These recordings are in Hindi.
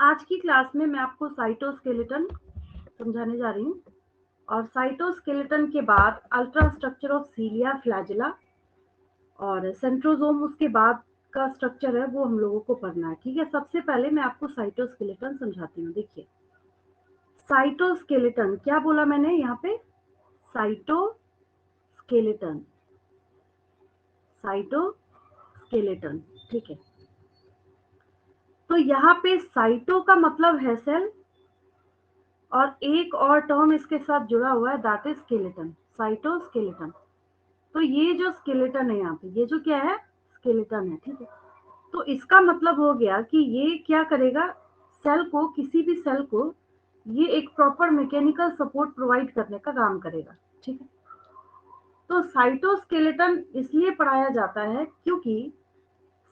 आज की क्लास में मैं आपको साइटोस्केलेटन समझाने जा रही हूँ और साइटोस्केलेटन के बाद अल्ट्रा स्ट्रक्चर ऑफ सीलिया फ्लैजिला और सेंट्रोजोम उसके बाद का स्ट्रक्चर है वो हम लोगों को पढ़ना है। ठीक है, सबसे पहले मैं आपको साइटोस्केलेटन समझाती हूँ। देखिए, साइटोस्केलेटन क्या बोला मैंने यहाँ पे? Cytoskeleton, cytoskeleton. ठीक है, तो यहाँ पे साइटो का मतलब है सेल और एक और टर्म इसके साथ जुड़ा हुआ है, दैट इज स्केलेटन, साइटोस्केलेटन। तो ये जो स्केलेटन है यहाँ पे, ये जो क्या है, स्केलेटन है। ठीक है, तो इसका मतलब हो गया कि ये क्या करेगा, सेल को, किसी भी सेल को ये एक प्रॉपर मैकेनिकल सपोर्ट प्रोवाइड करने का काम करेगा। ठीक है, तो साइटोस्केलेटन इसलिए पढ़ाया जाता है क्योंकि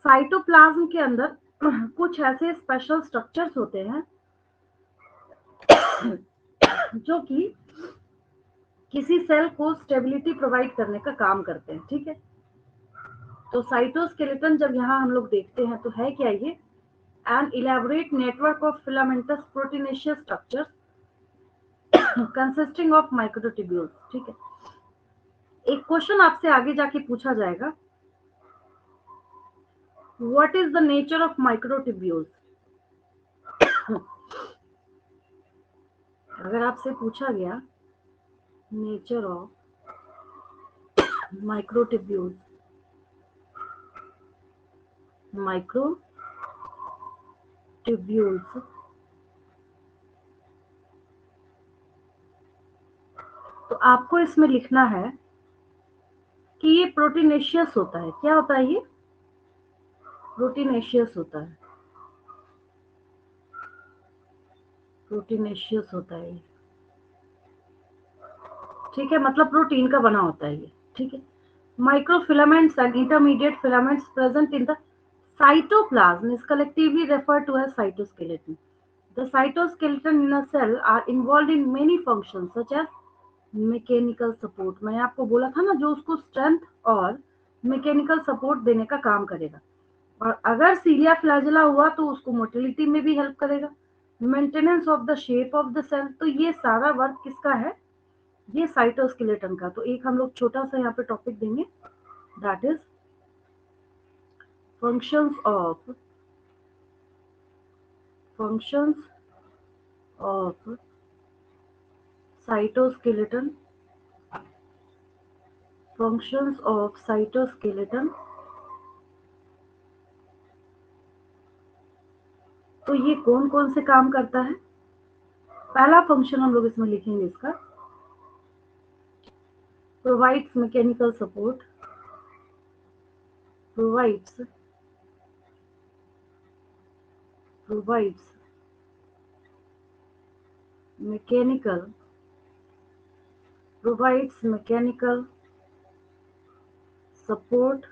साइटोप्लाज्म के अंदर कुछ ऐसे स्पेशल स्ट्रक्चर्स होते हैं जो कि किसी सेल को स्टेबिलिटी प्रोवाइड करने का काम करते हैं। ठीक है, तो साइटोस्केलेटन जब यहाँ हम लोग देखते हैं तो है क्या ये? N elaborate network of filamentous proteinaceous structures consisting of microtubules. ठीक है, एक क्वेश्चन आपसे आगे जाके पूछा जाएगा, what is the nature of microtubules? अगर आपसे पूछा गया नेचर ऑफ माइक्रोट्यूब्यूल्स, माइक्रोट्यूब्यूल्स, तो आपको इसमें लिखना है कि ये प्रोटीनेशियस होता है। क्या होता है ये? प्रोटीनेशियस होता है, प्रोटीनेशियस होता है ये। ठीक है, मतलब प्रोटीन का बना होता है ये। ठीक है, microfilaments and intermediate filaments present in the cytoplasm is collectively referred to as cytoskeleton. The cytoskeleton in a cell are involved in many functions such as mechanical support. मैंने आपको बोला था ना, जो उसको स्ट्रेंथ और मैकेनिकल सपोर्ट देने का काम करेगा। और अगर सीलिया फ्लैजिला हुआ तो उसको मोटिलिटी में भी हेल्प करेगा, maintenance of the shape of the cell. तो ये सारा वर्क किसका है? ये साइटोस्केलेटन का। तो एक हम लोग छोटा सा यहाँ पे टॉपिक देंगे, that is functions of cytoskeleton, functions of cytoskeleton। तो ये कौन कौन से काम करता है? पहला फंक्शन हम लोग इसमें लिखेंगे इसका, provides mechanical support, provides mechanical support.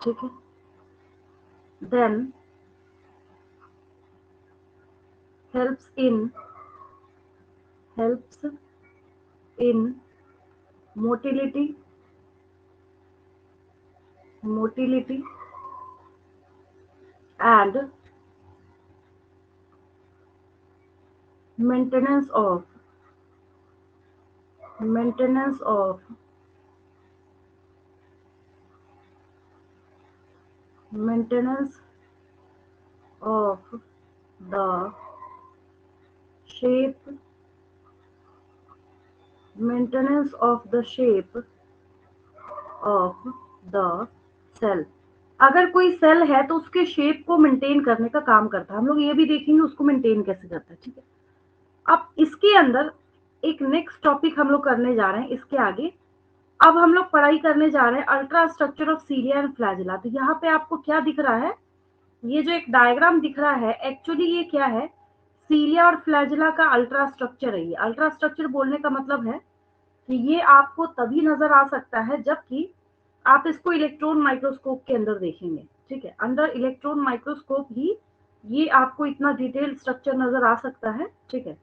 ठीक है, then helps in motility and maintenance of the shape, maintenance of the shape of the cell। अगर कोई सेल है तो उसके शेप को मेंटेन करने का काम करता है। हम लोग ये भी देखेंगे उसको मेंटेन कैसे करता है। ठीक है, अब इसके अंदर एक नेक्स्ट टॉपिक हम लोग करने जा रहे हैं इसके आगे। अब हम लोग पढ़ाई करने जा रहे हैं ultra structure of cilia and flagella. तो यहाँ पे आपको क्या दिख रहा है? ये जो एक डायग्राम दिख रहा है, एक्चुअली ये क्या है? सीलिया और फ्लैजिला का अल्ट्रा स्ट्रक्चर है। ये अल्ट्रा स्ट्रक्चर बोलने का मतलब है कि ये आपको तभी नजर आ सकता है जबकि आप इसको इलेक्ट्रॉन माइक्रोस्कोप के अंदर देखेंगे। ठीक है, अंडर इलेक्ट्रॉन माइक्रोस्कोप ही ये आपको इतना डिटेल स्ट्रक्चर नजर आ सकता है। ठीक है,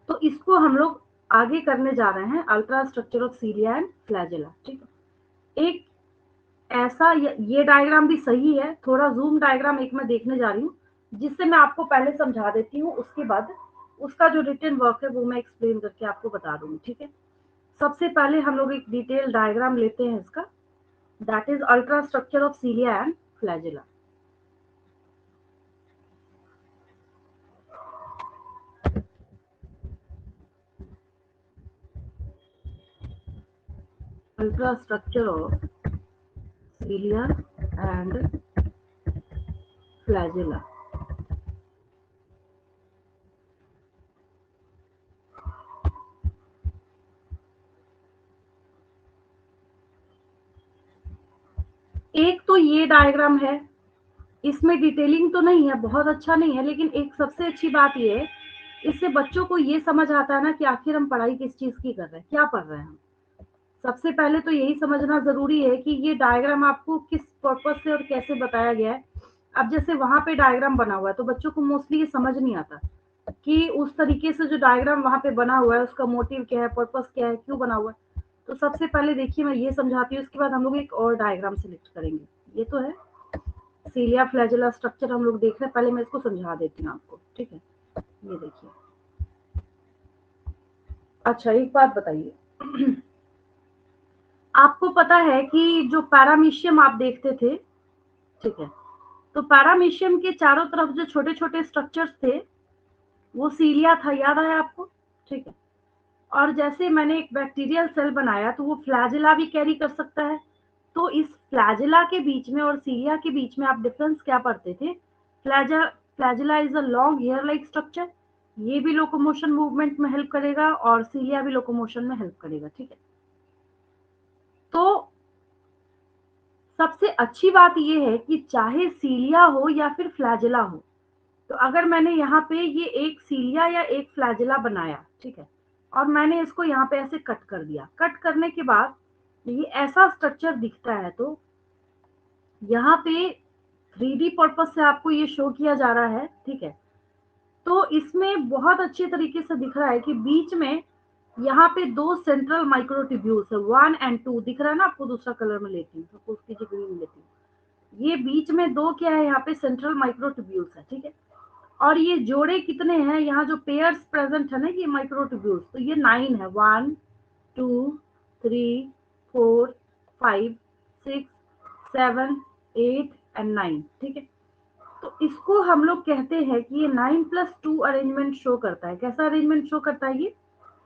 तो इसको हम लोग आगे करने जा रहे हैं, ultra structure of cilia and flagella. ठीक है, एक ऐसा ये डायग्राम भी सही है। थोड़ा जूम डायग्राम एक मैं देखने जा रही हूँ, जिससे मैं आपको पहले समझा देती हूँ, उसके बाद उसका जो रिटन वर्क है वो मैं एक्सप्लेन करके आपको बता दूंगी, ठीक है। सबसे पहले हम लोग एक डिटेल डायग्राम लेते हैं इसका, that is ultra structure of cilia and flagella. Ultra structure of cilia and flagella. एक तो ये डायग्राम है, इसमें डिटेलिंग तो नहीं है, बहुत अच्छा नहीं है, लेकिन एक सबसे अच्छी बात ये है, इससे बच्चों को ये समझ आता है ना कि आखिर हम पढ़ाई किस चीज की कर रहे हैं, क्या पढ़ रहे हैं हम। सबसे पहले तो यही समझना जरूरी है कि ये डायग्राम आपको किस पर्पज से और कैसे बताया गया है। अब जैसे वहां पे डायग्राम बना हुआ है तो बच्चों को मोस्टली ये समझ नहीं आता कि उस तरीके से जो डायग्राम वहां पे बना हुआ है उसका मोटिव क्या है, पर्पज क्या है, क्यों बना हुआ है। तो सबसे पहले देखिए मैं ये समझाती हूँ, उसके बाद हम लोग एक और डायग्राम सिलेक्ट करेंगे। ये तो है सीलिया फ्लैजिला स्ट्रक्चर हम लोग देख रहे हैं, पहले मैं इसको समझा देती हूँ आपको, ठीक है। ये देखिए, अच्छा एक बात बताइए, आपको पता है कि जो पैरामीशियम आप देखते थे, ठीक है, तो पैरामीशियम के चारों तरफ जो छोटे छोटे स्ट्रक्चर्स थे वो सीलिया था, याद है आपको, ठीक है। और जैसे मैंने एक बैक्टीरियल सेल बनाया तो वो फ्लैजिला भी कैरी कर सकता है। तो इस फ्लैजिला के बीच में और सीलिया के बीच में आप डिफरेंस क्या पढ़ते थे, flagella is a long hair like structure, ये भी लोकोमोशन मूवमेंट में हेल्प करेगा और सीलिया भी लोकोमोशन में हेल्प करेगा, ठीक है। तो सबसे अच्छी बात यह है कि चाहे सीलिया हो या फिर फ्लैजिला हो, तो अगर मैंने यहाँ पे ये एक सीलिया या एक फ्लैजिला बनाया, ठीक है, और मैंने इसको यहाँ पे ऐसे कट कर दिया, कट करने के बाद ये ऐसा स्ट्रक्चर दिखता है, तो यहाँ पे 3D पर्पज से आपको ये शो किया जा रहा है, ठीक है। तो इसमें बहुत अच्छे तरीके से दिख रहा है कि बीच में यहाँ पे दो सेंट्रल माइक्रोट्यूब्यूल्स है, 1 और 2 दिख रहा है ना आपको। दूसरा कलर में लेती हूँ, सपोज कीजिए ग्रीन लेती हूँ। ये बीच में दो क्या है, यहाँ पे सेंट्रल माइक्रोट्यूब्यूल्स है, ठीक है। और ये जोड़े कितने हैं, यहाँ जो पेयर्स प्रेजेंट है ना ये माइक्रोट्यूब्यूल्स, तो ये 9 है, 1 2 3 4 5 6 7 8 एंड 9, ठीक है। तो इसको हम लोग कहते हैं कि ये 9+2 अरेंजमेंट शो करता है। कैसा अरेंजमेंट शो करता है ये,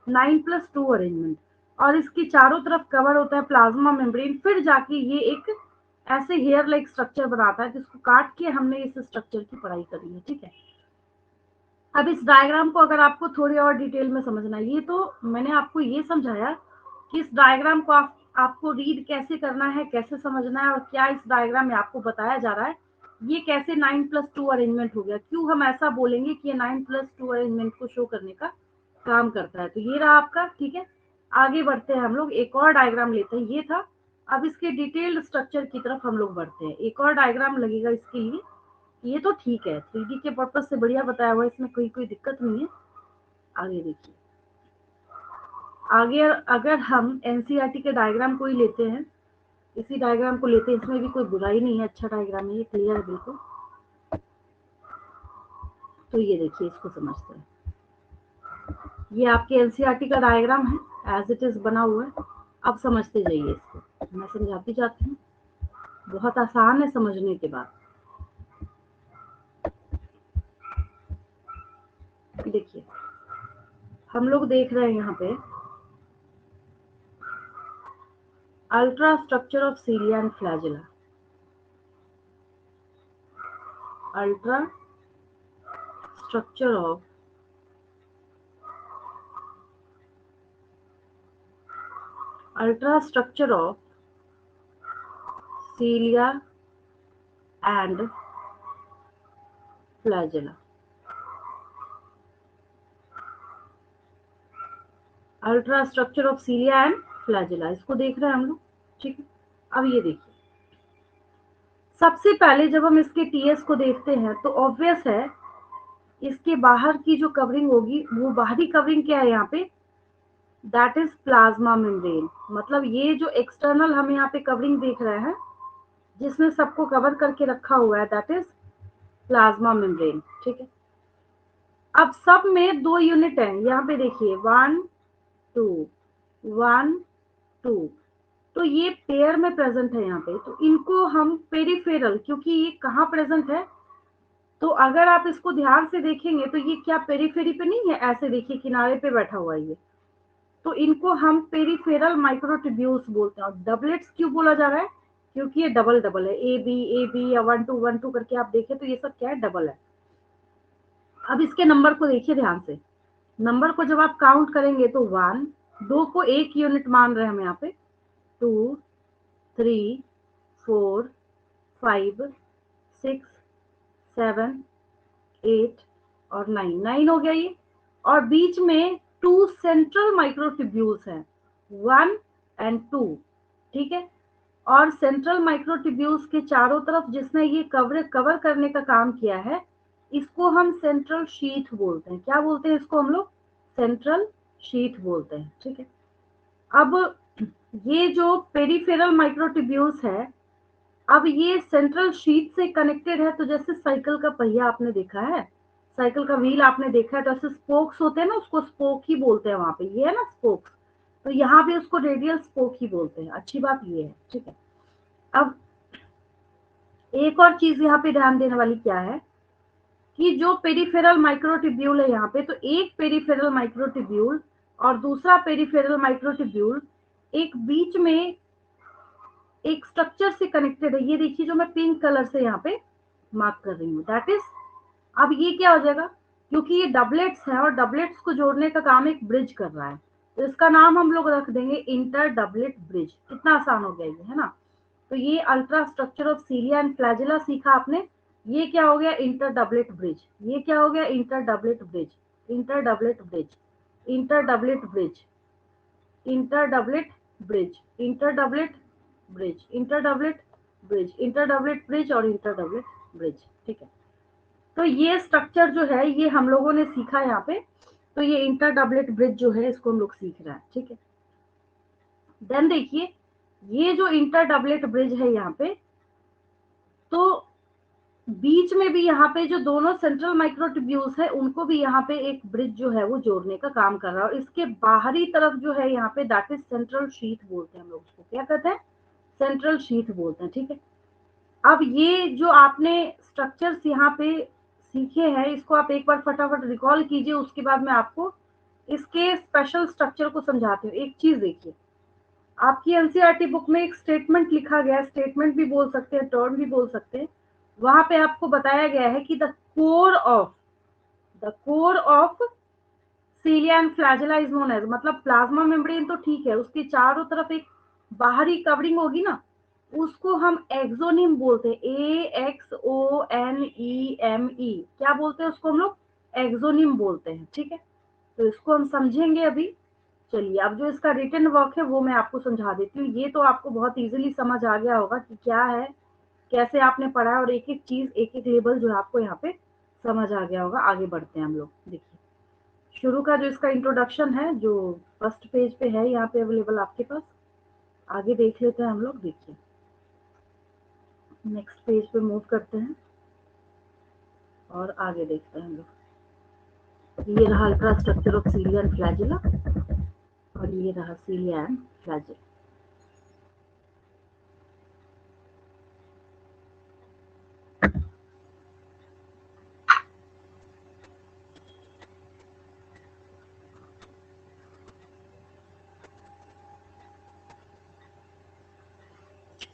9+2 अरेंजमेंट। और इसके चारों तरफ कवर होता है प्लाज्मा मेम्ब्रेन, फिर जाके ये एक ऐसे हेयर लाइक स्ट्रक्चर बनाता है, जिसको काट के हमने इस स्ट्रक्चर की पढ़ाई करी है, ठीक है। अब इस डायग्राम को अगर आपको थोड़ी और डिटेल में समझना है, ये तो मैंने आपको ये समझाया कि इस डायग्राम को आपको रीड कैसे करना है, कैसे समझना है, और क्या इस डायग्राम में आपको बताया जा रहा है ये कैसे 9+2 अरेंजमेंट हो गया, क्यों हम ऐसा बोलेंगे कि ये 9+2 अरेंजमेंट को शो करने का काम करता है। तो ये रहा आपका, ठीक है। आगे बढ़ते हैं हम लोग, एक और डायग्राम लेते हैं, ये था। अब इसके डिटेल्ड स्ट्रक्चर की तरफ हम लोग बढ़ते हैं, एक और डायग्राम लगेगा इसके लिए। ये तो ठीक है, 3D के पर्पज से बढ़िया बताया हुआ है, इसमें कोई दिक्कत नहीं है। आगे देखिए, आगे अगर हम एनसीईआरटी के डायग्राम को ही लेते हैं, इसी डायग्राम को लेते हैं, इसमें भी कोई बुराई नहीं है, अच्छा डायग्राम है, ये क्लियर है बिल्कुल। तो ये देखिए, इसको समझते हैं। ये आपके एनसीईआरटी का डायग्राम है, एज इट इज बना हुआ है। अब समझते जाइए इसको, मैं समझाती जाती हूँ, बहुत आसान है समझने के बाद। देखिए, हम लोग देख रहे हैं यहाँ पे ultra structure of cilia and flagella. Ultra structure of cilia and flagella। Ultra structure of cilia and flagella, इसको देख रहे हैं हम लोग, ठीक है। अब ये देखिए, सबसे पहले जब हम इसके टीएस को देखते हैं तो ऑब्वियस है इसके बाहर की जो कवरिंग होगी, वो बाहरी कवरिंग क्या है यहाँ पे, दैट इज प्लाज्मा मेम्ब्रेन। मतलब ये जो एक्सटर्नल हम यहाँ पे कवरिंग देख रहे हैं, जिसने सबको कवर करके रखा हुआ है, दैट इज प्लाज्मा मेम्ब्रेन। ठीक है, अब सब में 2 यूनिट है, यहाँ पे देखिए 1 2 1 2, तो ये पेयर में प्रेजेंट है यहाँ पे, तो इनको हम पेरिफेरल, क्योंकि ये कहाँ प्रेजेंट है, तो अगर आप इसको ध्यान से देखेंगे तो ये क्या पेरिफेरी पे नहीं है, ऐसे देखिए किनारे पे बैठा हुआ है ये, तो इनको हम पेरिफेरल माइक्रोट्यूब्यूल्स बोलते हैं। और डबलेट्स क्यों बोला जा रहा है, क्योंकि ये डबल डबल है, ए बी या 1 2 करके आप देखें तो ये सब क्या है, डबल है। अब इसके नंबर को देखिए ध्यान से, नंबर को जब आप काउंट करेंगे तो 1, 2 को 1 यूनिट मान रहे हैं हम यहाँ पे, 2 3 4 5 6 7 8 और 9, 9 हो गया ये। और बीच में 2 सेंट्रल माइक्रोट्यूब्यूल्स हैं, 1 एंड 2। ठीक है, और सेंट्रल माइक्रोट्यूब्यूल्स के चारों तरफ जिसने ये कवर करने का काम किया है, इसको हम सेंट्रल शीथ बोलते हैं। क्या बोलते हैं इसको हम लोग, सेंट्रल शीथ बोलते हैं। ठीक है, अब ये जो पेरिफेरल माइक्रोट्यूब्यूल्स है, अब ये सेंट्रल शीट से कनेक्टेड है, तो जैसे साइकिल का पहिया आपने देखा है, साइकिल का व्हील आपने देखा है, तो ऐसे स्पोक्स होते हैं ना, उसको स्पोक ही बोलते हैं वहां पे, ये है ना स्पोक्स, तो यहाँ भी उसको रेडियल स्पोक ही बोलते हैं। अच्छी बात ये है। ठीक है, अब एक और चीज यहाँ पे ध्यान देने वाली क्या है, कि जो पेरिफेरल माइक्रोट्यूब्यूल है यहाँ पे, तो एक पेरिफेरल माइक्रोट्यूब्यूल और दूसरा पेरिफेरल माइक्रोट्यूब्यूल एक बीच में एक स्ट्रक्चर से कनेक्टेड है। ये देखिए जो मैं पिंक कलर से यहाँ पे मार्क कर रही हूँ, दैट इज, अब ये क्या हो जाएगा, क्योंकि ये डबलेट्स है और डबलेट्स को जोड़ने का काम एक ब्रिज कर रहा है, तो इसका नाम हम लोग रख देंगे इंटर डबलेट ब्रिज। कितना आसान हो गया ये, है ना। तो ये ultra structure of cilia and flagella सीखा आपने, ये क्या हो गया, इंटर डबलेट ब्रिज। ये क्या हो गया, inter doublet bridge, inter doublet bridge, inter doublet bridge, inter doublet bridge, inter doublet bridge, inter doublet bridge, inter doublet bridge और इंटर डबलेट ब्रिज। ठीक है, तो ये स्ट्रक्चर जो है ये हम लोगों ने सीखा यहाँ पे, तो ये इंटर डबलेट ब्रिज जो है इसको हम लोग सीख रहे हैं। ठीक है, देन देखिए ये जो इंटर डबलेट ब्रिज है यहाँ पे, तो बीच में भी यहाँ पे जो दोनों सेंट्रल माइक्रोट्यूब्यूल्स है उनको भी यहाँ पे एक ब्रिज जो है वो जोड़ने का काम कर रहा है, और इसके बाहरी तरफ जो है यहाँ पे, दैट इज सेंट्रल शीट बोलते हैं हम लोग उसको, क्या कहते हैं, सेंट्रल शीट बोलते हैं। ठीक है, अब ये जो आपने स्ट्रक्चर्स यहाँ पे सीखे हैं, इसको आप एक बार फटाफट रिकॉल कीजिए, उसके बाद मैं आपको इसके स्पेशल स्ट्रक्चर को समझाती हूँ। एक चीज देखिए, आपकी एनसीईआरटी बुक में एक स्टेटमेंट लिखा गया है, स्टेटमेंट भी बोल सकते हैं, टर्म भी बोल सकते हैं, वहां पे आपको बताया गया है कि the core of cilia and flagella is known as, मतलब प्लाज्मा मेम्ब्रेन तो ठीक है, उसके चारों तरफ एक बाहरी कवरिंग होगी ना, उसको हम एक्सोनिम बोलते हैं, AXONEME, क्या बोलते हैं उसको हम लोग, एक्सोनिम बोलते हैं। ठीक है, तो इसको हम समझेंगे अभी। चलिए अब जो इसका रिटन वर्क है वो मैं आपको समझा देती हूँ। ये तो आपको बहुत इजीली समझ आ गया होगा कि क्या है, कैसे आपने पढ़ा है, और एक एक चीज एक एक लेबल जो है आपको यहाँ पे समझ आ गया होगा। आगे बढ़ते हैं हम लोग। देखिए शुरू का जो इसका इंट्रोडक्शन है जो फर्स्ट पेज पे है यहाँ पे अवेलेबल आपके पास, आगे देख लेते हैं हम लोग। देखिए नेक्स्ट पेज पे मूव करते हैं और आगे देखते हैं हम लोग। ये रहा ultra structure of cilia and flagella, और ये रहा cilia and flagella.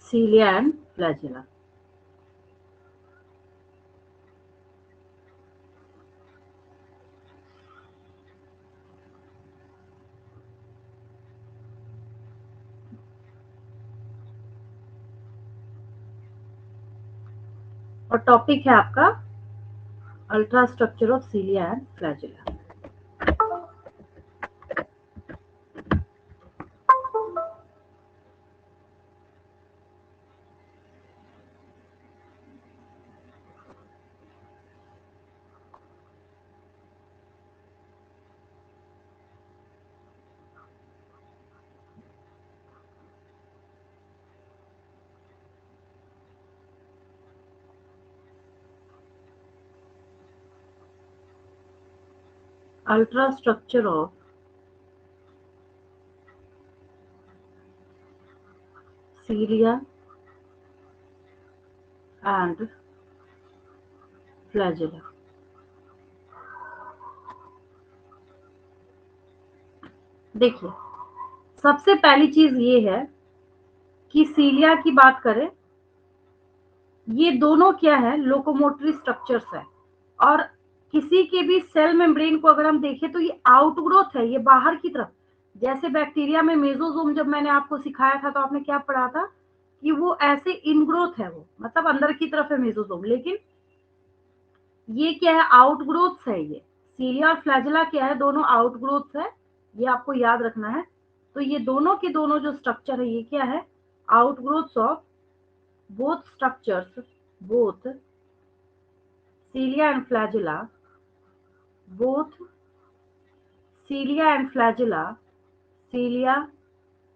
Cilia and flagella, और टॉपिक है आपका ultra structure of cilia and flagella. ultrastructure of cilia and flagella. देखिए, सबसे पहली चीज ये है कि सीलिया की बात करें, ये दोनों क्या है, लोकोमोटरी स्ट्रक्चर्स है। और किसी के भी सेल मेम्ब्रेन को अगर हम देखें तो ये आउटग्रोथ है, ये बाहर की तरफ। जैसे बैक्टीरिया में मेसोजोम जब मैंने आपको सिखाया था तो आपने क्या पढ़ा था कि वो ऐसे इनग्रोथ है, वो मतलब अंदर की तरफ है मेसोजोम, लेकिन ये क्या है, आउटग्रोथ है। ये सीलिया और फ्लैजेला क्या है, दोनों आउटग्रोथ है, ये आपको याद रखना है। तो ये दोनों के दोनों जो स्ट्रक्चर है ये क्या है, outgrowths of both structures, both cilia and flagella, both cilia and flagella, cilia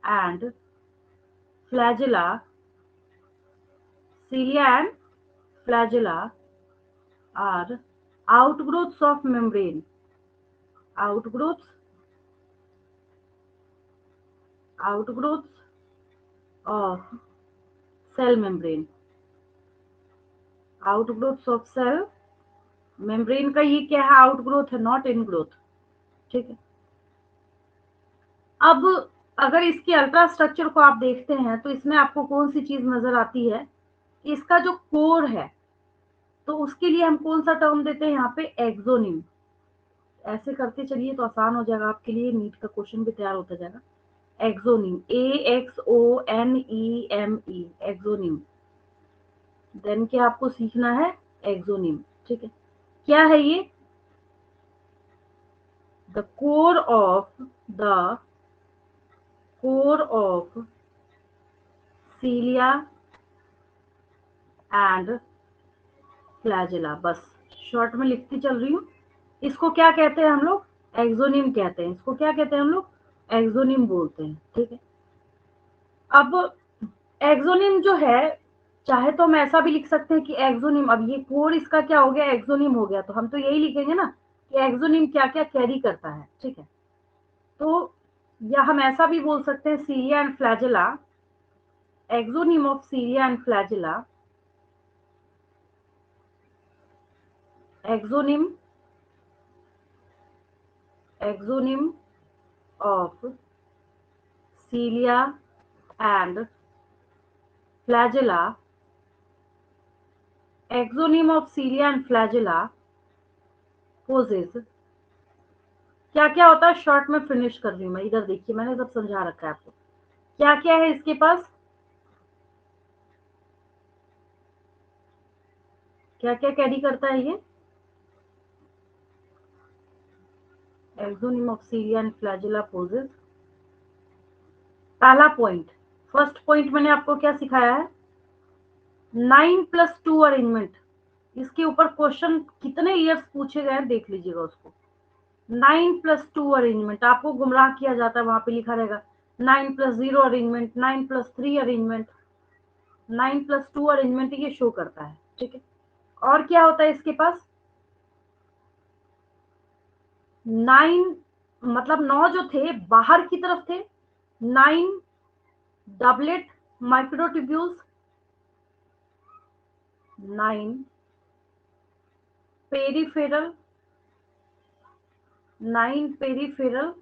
and flagella, cilia and flagella are outgrowths of membrane, outgrowths, outgrowths of cell membrane, outgrowths of cell membrane का ये क्या है, आउटग्रोथ है, नॉट इनग्रोथ। ठीक है, अब अगर इसके अल्ट्रा स्ट्रक्चर को आप देखते हैं तो इसमें आपको कौन सी चीज नजर आती है, इसका जो कोर है, तो उसके लिए हम कौन सा टर्म देते हैं यहाँ पे, एक्सोनिम। ऐसे करते चलिए तो आसान हो जाएगा आपके लिए, नीट का क्वेश्चन भी तैयार होता जाएगा। Exonym, AXONEME, exonym. देन क्या आपको सीखना है, एक्सोनिम। ठीक है, क्या है ये, the core of, the core of cilia and flagella. बस शॉर्ट में लिखती चल रही हूँ। इसको क्या कहते हैं हम लोग, एक्सोनिम कहते हैं। इसको क्या कहते हैं हम लोग, एक्सोनिम बोलते हैं। ठीक है, अब एक्सोनिम जो है, चाहे तो हम ऐसा भी लिख सकते हैं कि एक्सोनिम, अब ये कोर इसका क्या हो गया, एक्सोनिम हो गया, तो हम तो यही लिखेंगे ना कि एक्सोनिम क्या क्या कैरी करता है। ठीक है, तो या हम ऐसा भी बोल सकते हैं, cilia and flagella, axoneme of cilia and flagella, axoneme, axoneme of cilia and flagella, axoneme of cilia and flagella possesses, क्या क्या होता है, शॉर्ट में फिनिश कर रही हूँ मैं, इधर देखिए मैंने सब समझा रखा है आपको। क्या क्या है इसके पास, क्या क्या कैरी करता है ये, axoneme of cilia and flagella possesses. पहला पॉइंट, फर्स्ट पॉइंट मैंने आपको क्या सिखाया है, 9+2 अरेंजमेंट। इसके ऊपर क्वेश्चन कितने ईयर्स पूछे गए हैं देख लीजिएगा उसको। 9+2 अरेंजमेंट, आपको गुमराह किया जाता है, वहां पे लिखा रहेगा 9+0 अरेंजमेंट, 9+3 अरेंजमेंट, 9+2 अरेंजमेंट ये शो करता है। ठीक है, और क्या होता है इसके पास, 9, मतलब 9 जो थे बाहर की तरफ थे, 9 doublet microtubules, 9 peripheral, 9 peripheral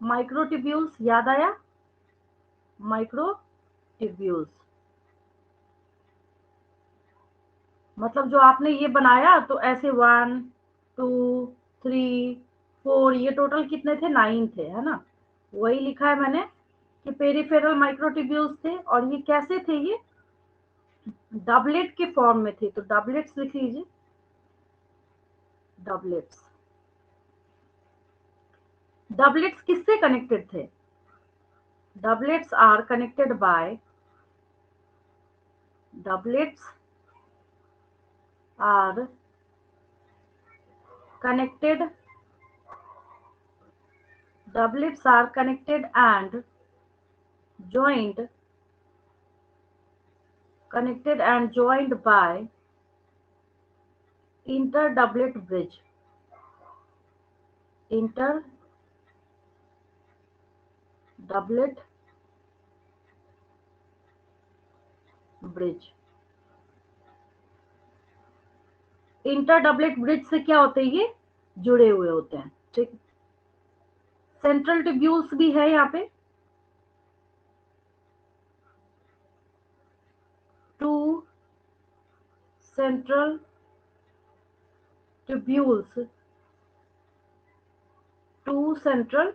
microtubules, याद आया, माइक्रोट्यूब्यूल्स। मतलब जो आपने ये बनाया तो ऐसे 1 2 3 4, ये टोटल कितने थे, 9 थे, है ना। वही लिखा है मैंने कि पेरिफेरल माइक्रोट्यूब्यूल्स थे, और ये कैसे थे, ये डबलेट के फॉर्म में थे, तो डबलेट्स लिख लीजिए, डबलेट्स। डबलेट्स किससे कनेक्टेड थे, doublets are connected by, doublets are connected, doublets are connected and joined, connected and joined by interdoublet bridge, inter doublet bridge. Inter doublet bridge से क्या होते हैं, ये जुड़े हुए होते हैं, ठीक। सेंट्रल ट्यूब्यूल्स भी है यहाँ पे, two central tubules, two central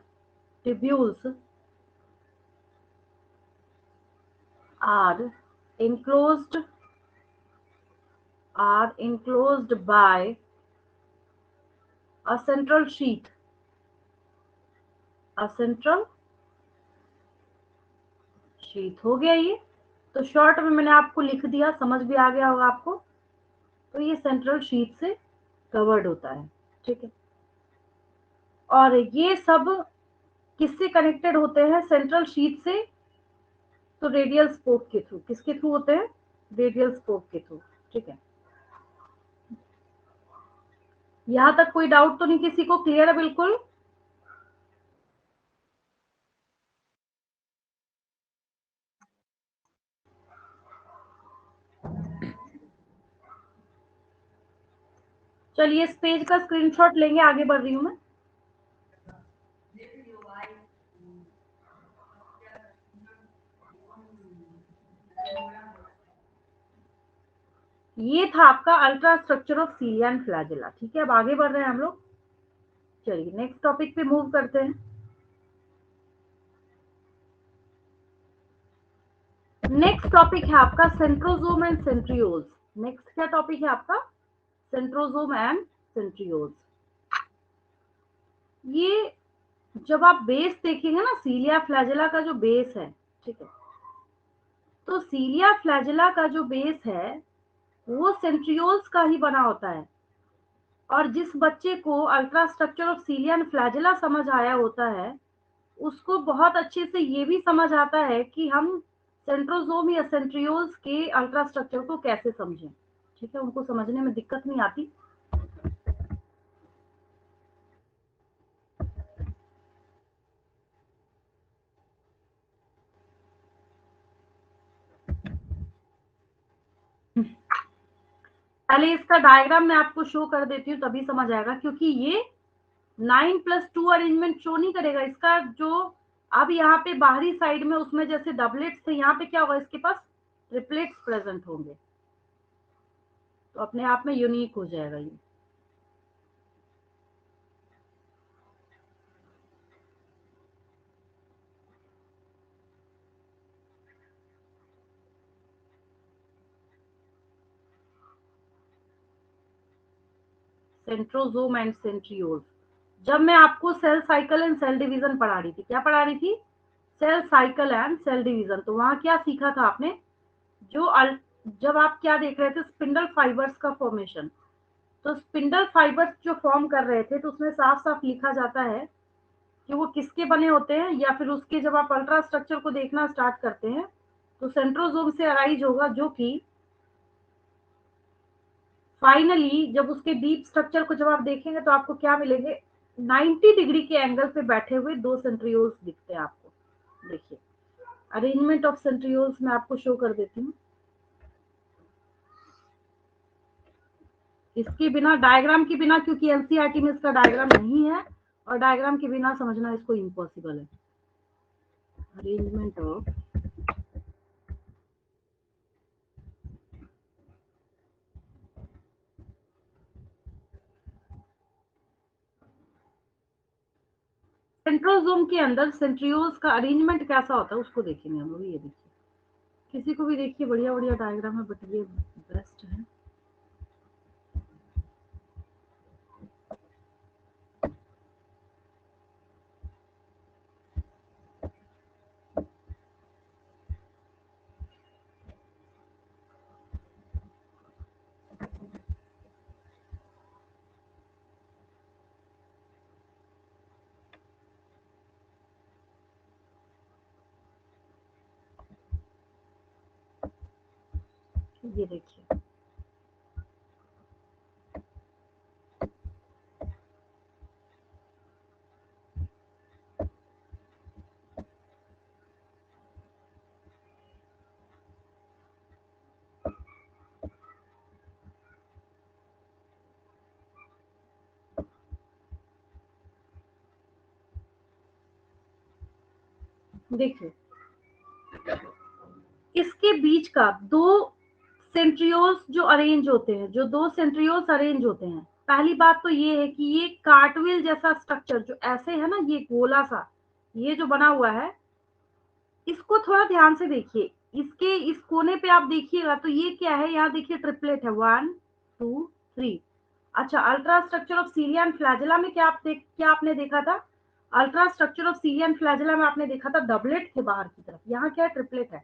tubules are enclosed by a central sheath, a central sheath हो गया ये। तो शॉर्ट में मैंने आपको लिख दिया, समझ भी आ गया होगा आपको। तो ये सेंट्रल शीथ से कवर्ड होता है, ठीक है। और ये सब किससे कनेक्टेड होते हैं सेंट्रल शीथ से? तो रेडियल स्पोक के थ्रू। किसके थ्रू होते हैं? रेडियल स्पोक के थ्रू, ठीक है। यहां तक कोई डाउट तो नहीं किसी को? क्लियर है बिल्कुल? चलिए इस पेज का स्क्रीनशॉट लेंगे, आगे बढ़ रही हूं मैं। ये था आपका ultra structure of cilia and flagella, ठीक है। अब आगे बढ़ रहे हैं हम लोग। चलिए नेक्स्ट टॉपिक पे मूव करते हैं। नेक्स्ट टॉपिक है आपका सेंट्रोजोम एंड सेंट्रियोल्स। नेक्स्ट क्या टॉपिक है आपका? Centrosome and centrioles. ये जब आप बेस देखेंगे ना, सीलिया फ्लैजेला का जो बेस है, ठीक है, तो सीलिया फ्लैजेला का जो बेस है वो सेंट्रियोल्स का ही बना होता है। और जिस बच्चे को ultra structure of cilia and flagella समझ आया होता है, उसको बहुत अच्छे से ये भी समझ आता है कि हम सेंट्रोजोम या सेंट्रियोल्स के अल्ट्रा स्ट्रक्चर को कैसे समझें, ठीक है। उनको समझने में दिक्कत नहीं आती। पहले इसका डायग्राम मैं आपको शो कर देती हूँ, तभी समझ आएगा, क्योंकि ये 9+2 अरेंजमेंट शो नहीं करेगा। इसका जो अब यहाँ पे बाहरी साइड में उसमें जैसे डबलेट्स थे, यहाँ पे क्या होगा, इसके पास ट्रिपलेट्स प्रेजेंट होंगे, तो अपने आप में यूनिक हो जाएगा ये। Centrosome and centrioles. जब मैं आपको cell cycle and cell division पढ़ा रही थी, क्या पढ़ा रही थी? Cell cycle and cell division. तो वहां क्या सीखा था आपने? जो जब आप क्या देख रहे थे, स्पिंडल फाइबर्स का फॉर्मेशन। तो स्पिंडल फाइबर्स जो फॉर्म कर रहे थे, तो उसमें साफ साफ लिखा जाता है कि वो किसके बने होते हैं, या फिर उसके जब आप अल्ट्रा स्ट्रक्चर को देखना स्टार्ट करते हैं तो सेंट्रोजोम से अराइज होगा, जो कि फाइनली जब उसके डीप स्ट्रक्चर को जब आप देखेंगे तो आपको क्या मिलेंगे? 90 डिग्री के एंगल पे बैठे हुए दो सेंट्रियोल्स दिखते हैं आपको। देखिए अरेंजमेंट ऑफ सेंट्रियोल्स मैं आपको शो कर देती हूँ। इसके बिना, डायग्राम के बिना, क्योंकि एनसीईआरटी में इसका डायग्राम नहीं है और डायग्राम के बिना समझना इसको इम्पॉसिबल है। अरेंजमेंट ऑफ सेंट्रोजोम के अंदर सेंट्रियोल्स का अरेंजमेंट कैसा होता है उसको देखेंगे हम लोग। ये देखिए, किसी को भी देखिए, बढ़िया बढ़िया डायग्राम है, बट ये बेस्ट है। ये देखिए, देखिए इसके बीच का दो सेंट्रियोल्स जो अरेंज होते हैं, जो दो सेंट्रियोल्स अरेंज होते हैं, पहली बात तो ये है कि ये कार्टविल जैसा स्ट्रक्चर जो ऐसे है ना, ये गोला सा ये जो बना हुआ है, इसको थोड़ा ध्यान से देखिए। इसके इस कोने पे आप देखिएगा तो ये क्या है, यहाँ देखिए ट्रिपलेट है, 1 2 3। अच्छा, ultra structure of cilia and flagella में क्या आपने देखा था? Ultra structure of cilia and flagella में आपने देखा था डबलेट थे बाहर की तरफ, यहाँ क्या है, ट्रिपलेट है।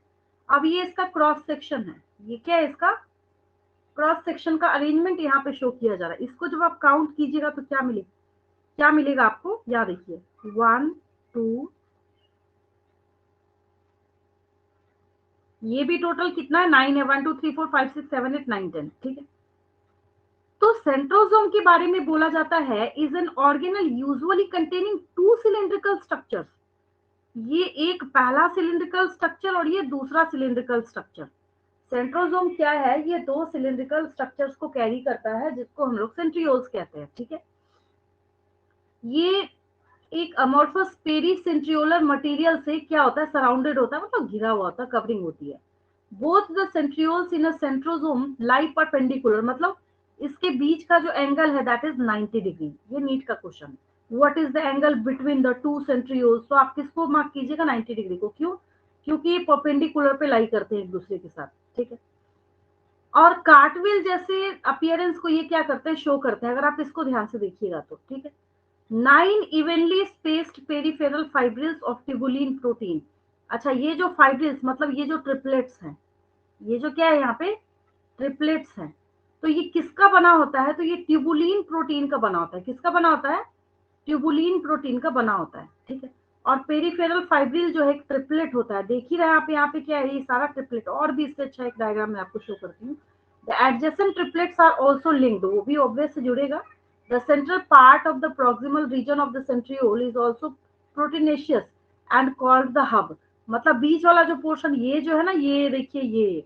अब ये इसका क्रॉस सेक्शन है, ये क्या है, इसका क्रॉस सेक्शन का अरेंजमेंट यहाँ पे शो किया जा रहा है। इसको जब आप काउंट कीजिएगा तो क्या मिलेगा आपको, यहाँ देखिए 1 2, ये भी टोटल कितना है, 9 है, 1 2 3 4 5 6 7 8 9 10, ठीक है। तो सेंट्रोसोम के बारे में बोला जाता है is an organelle usually containing two cylindrical structures. ये एक पहला सिलिंड्रिकल स्ट्रक्चर और ये दूसरा सिलिंड्रिकल स्ट्रक्चर। सेंट्रोसोम क्या है, ये दो सिलिंड्रिकल स्ट्रक्चर्स को कैरी करता है जिसको हम लोग सेंट्रियोल्स कहते हैं, ठीक है। ये एक अमोर्फस पेरीसेंट्रियोलर मटेरियल से क्या होता है, सराउंडेड होता है, मतलब घिरा हुआ होता है, कवरिंग होती है। Both the centrioles in a centrosome lie perpendicular, मतलब इसके बीच का जो एंगल है दैट इज 90 डिग्री। ये नीट का क्वेश्चन है, what is the angle between the two centrioles, तो आप किसको मार्क कीजिएगा, 90 डिग्री को। क्यों? क्योंकि ये परपेंडिकुलर पे लाई करते हैं एक दूसरे के साथ, ठीक है। और कार्टविल जैसे अपीयरेंस को ये क्या करते हैं, शो करते हैं, अगर आप इसको ध्यान से देखिएगा तो, ठीक है। 9 evenly spaced peripheral fibrils of tubulin protein. अच्छा, ये जो फाइब्रिल्स मतलब ये जो ट्रिपलेट्स हैं, ये जो क्या है यहाँ पे, ट्रिपलेट्स हैं, तो ये किसका बना होता है, तो ये ट्यूबुलिन प्रोटीन का बना होता है। किसका बना होता है? ट्यूबुलिन प्रोटीन का बना होता है, ठीक है। और पेरिफेरल फाइब्रिल जो है एक ट्रिपलेट होता है, देख ही रहे हैं आप यहाँ पे क्या है, ये सारा ट्रिपलेट। और भी इससे अच्छा एक डायग्राम मैं आपको शो करती हूँ। The adjacent triplets are also linked, वो भी ऑब्वियस से जुड़ेगा। The central part of the proximal region of the centriole is also proteinaceous and called the hub. मतलब बीच वाला जो पोर्शन ये जो है ना, ये देखिए, ये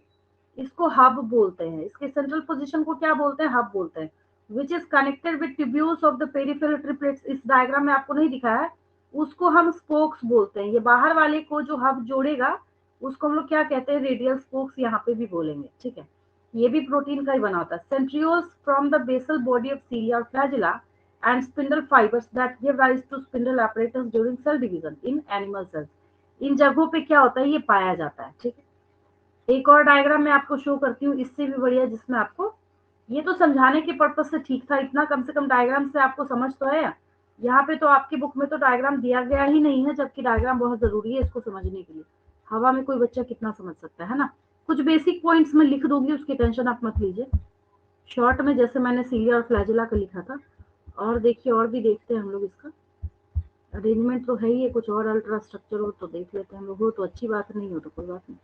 इसको हब बोलते हैं। इसके सेंट्रल पोजीशन को क्या बोलते हैं, हब बोलते हैं। Which is connected with tubules of the peripheral triplets, इस डायग्राम में आपको नहीं दिखा है, उसको हम स्पोक्स बोलते हैं। ये बाहर वाले को जो हब जोड़ेगा उसको हम लोग क्या कहते हैं, रेडियल स्पोक्स यहाँ पे भी बोलेंगे, ठीक है। ये भी प्रोटीन का ही बना होता है। Centrioles from the basal body of cilia और flagella and spindle fibres that give rise to spindle apparatus during cell division in animal cells. इन जगहों पे क्या होता है, ये पाया जाता है, ठीक है। एक और डायग्राम मैं आपको शो करती हूँ, इससे भी बढ़िया, जिसमें आपको ये तो समझाने के पर्पज से ठीक था, इतना कम से कम डायग्राम से आपको समझ तो है। यहाँ पे तो आपकी बुक में तो डायग्राम दिया गया ही नहीं है, जबकि डायग्राम बहुत जरूरी है इसको समझने के लिए। हवा में कोई बच्चा कितना समझ सकता है ना। कुछ बेसिक पॉइंट्स में लिख दूंगी, उसकी टेंशन आप मत लीजिए। शॉर्ट में जैसे मैंने सीलिया और फ्लैजिला का लिखा था। और देखिए, और भी देखते हैं हम लोग। इसका अरेंजमेंट तो है ही है, कुछ और अल्ट्रा स्ट्रक्चर हो तो देख लेते हैं हम लोग, हो तो अच्छी बात, नहीं हो तो कोई बात नहीं।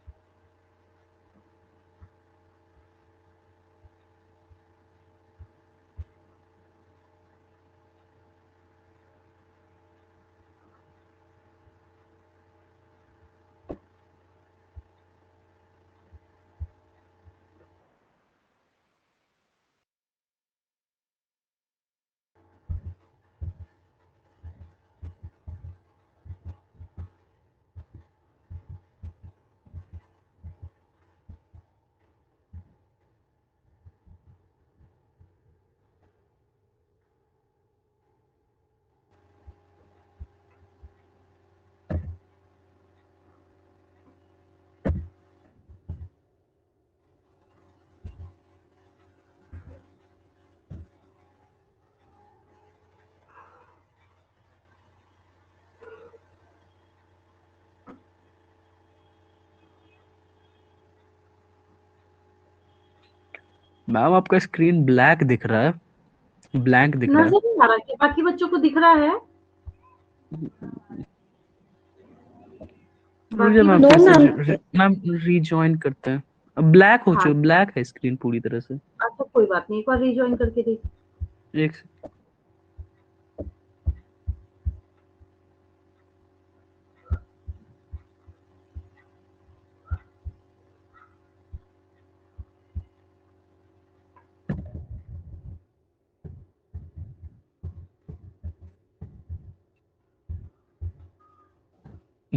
मैम आपका स्क्रीन ब्लैक दिख रहा है, ब्लैंक दिख रहा है। नजर नहीं आ रहा, क्या बाकी बच्चों को दिख रहा है? रुकिए बाकी मैम बच्चों फिर को से नहीं दिख मैम रिजॉइन करते हैं। अब ब्लैक हो रहा। हाँ, चुका, ब्लैक है स्क्रीन पूरी तरह से। अच्छा कोई बात नहीं, एक बार रिज्वाइन करके देख। एक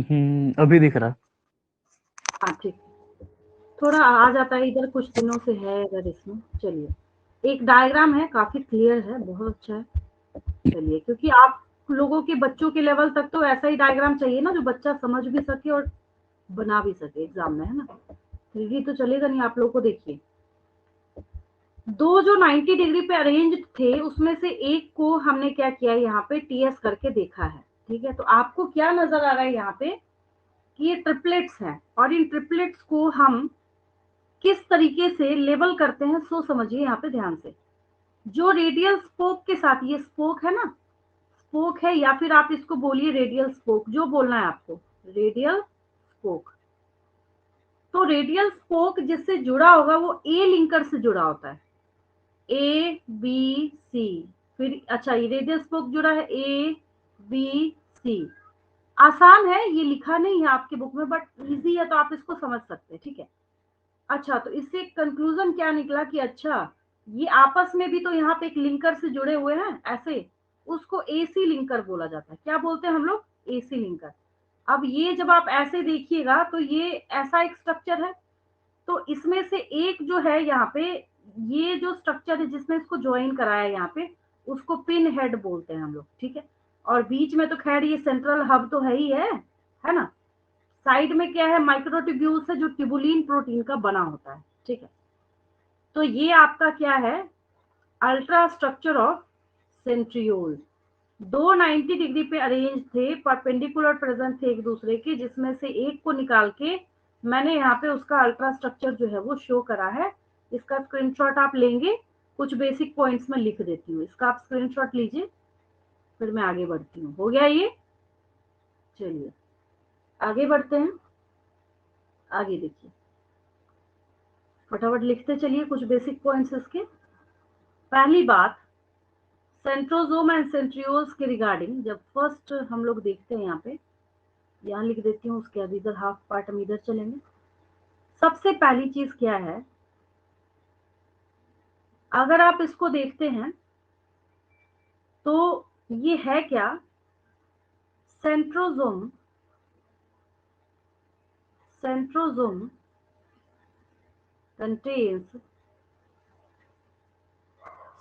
अभी दिख रहा। हाँ ठीक, थोड़ा आ जाता है इधर, कुछ दिनों से है इधर इसमें। चलिए, एक डायग्राम है, काफी क्लियर है, बहुत अच्छा है। चलिए, क्योंकि आप लोगों के बच्चों के लेवल तक तो ऐसा ही डायग्राम चाहिए ना, जो बच्चा समझ भी सके और बना भी सके एग्जाम में, है ना। 3D तो चलेगा नहीं आप लोगों को। देखिए, दो जो 90 डिग्री पे अरेंज थे, उसमें से एक को हमने क्या किया, यहाँ पे टीएस करके देखा है। ठीक है, तो आपको क्या नजर आ रहा है यहाँ पे कि ये ट्रिपलेट्स हैं, और इन ट्रिपलेट्स को हम किस तरीके से लेबल करते हैं, सो समझिए यहाँ पे ध्यान से। जो रेडियल स्पोक के साथ, ये स्पोक है ना, स्पोक है, या फिर आप इसको बोलिए रेडियल स्पोक, जो बोलना है आपको, रेडियल स्पोक। तो रेडियल स्पोक जिससे जुड़ा होगा वो ए लिंकर से जुड़ा होता है, ए बी सी। फिर अच्छा, ये रेडियल स्पोक जुड़ा है ए बी सी। आसान है, ये लिखा नहीं है आपके बुक में, बट इजी है, तो आप इसको समझ सकते हैं। ठीक है। अच्छा, तो इससे कंक्लूजन क्या निकला कि अच्छा, ये आपस में भी तो यहाँ पे एक लिंकर से जुड़े हुए हैं ऐसे, उसको एसी लिंकर बोला जाता है। क्या बोलते हैं हम लोग? AC linker. अब ये जब आप ऐसे देखिएगा तो ये ऐसा एक स्ट्रक्चर है, तो इसमें से एक जो है यहाँ पे, ये जो स्ट्रक्चर है जिसमें इसको ज्वाइन कराया है यहाँ पे, उसको पिन हेड बोलते हैं हम लोग। ठीक है। और बीच में तो खैर ये सेंट्रल हब तो है ही है ना। साइड में क्या है, माइक्रोट्यूब्यूल्स है, जो ट्यूबुलिन प्रोटीन का बना होता है। ठीक है। तो ये आपका क्या है, अल्ट्रा स्ट्रक्चर ऑफ सेंट्रियोल। दो 90 डिग्री पे अरेंज थे, परपेंडिकुलर प्रेजेंट थे एक दूसरे के, जिसमें से एक को निकाल के मैंने यहाँ पे उसका अल्ट्रा स्ट्रक्चर जो है वो शो करा है। इसका स्क्रीनशॉट आप लेंगे, कुछ बेसिक पॉइंट्स में लिख देती हूँ, इसका आप स्क्रीनशॉट लीजिए, फिर मैं आगे बढ़ती हूँ। हो गया ये? चलिए आगे बढ़ते हैं। आगे देखिए, फटाफट लिखते चलिए कुछ बेसिक पॉइंट्स इसके। पहली बात, सेंट्रोजोम एंड सेंट्रियोल्स के रिगार्डिंग जब फर्स्ट हम लोग देखते हैं, यहाँ पे यहाँ लिख देती हूँ, उसके बाद इधर हाफ पार्ट हम इधर चलेंगे। सबसे पहली चीज क्या है, अगर आप इसको देखते हैं तो ये है क्या, centrosome. Centrosome contains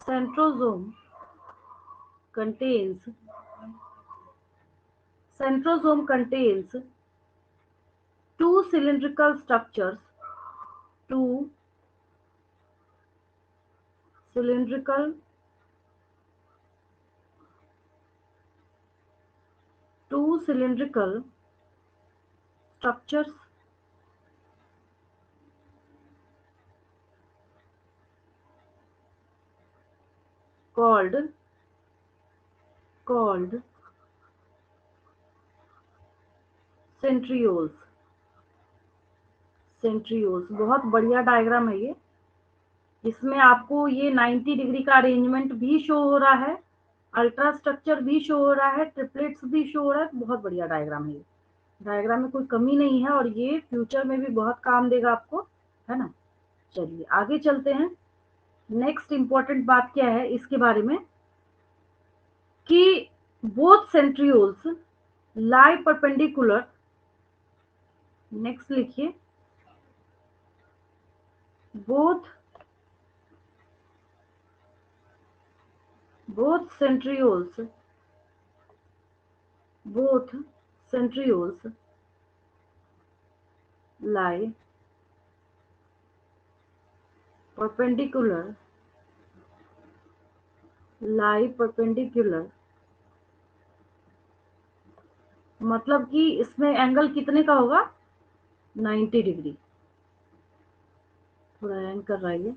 centrosome contains centrosome contains two cylindrical structures, two cylindrical two cylindrical structures called centrioles। Centrioles बहुत बढ़िया डायग्राम है ये। इसमें आपको ये 90 डिग्री का अरेंजमेंट भी शो हो रहा है, अल्ट्रा स्ट्रक्चर भी शो हो रहा है, ट्रिपलेट्स भी शो हो रहा है। बहुत बढ़िया डायग्राम है ये, डायग्राम में कोई कमी नहीं है, और ये फ्यूचर में भी बहुत काम देगा आपको, है ना। चलिए आगे चलते हैं। नेक्स्ट इंपॉर्टेंट बात क्या है इसके बारे में, कि बोथ सेंट्रियोल्स लाई परपेंडिकुलर। नेक्स्ट लिखिए, both both centrioles both centrioles lie perpendicular मतलब कि इसमें एंगल कितने का होगा, 90 डिग्री। थोड़ा हैंग कर रहा है ये।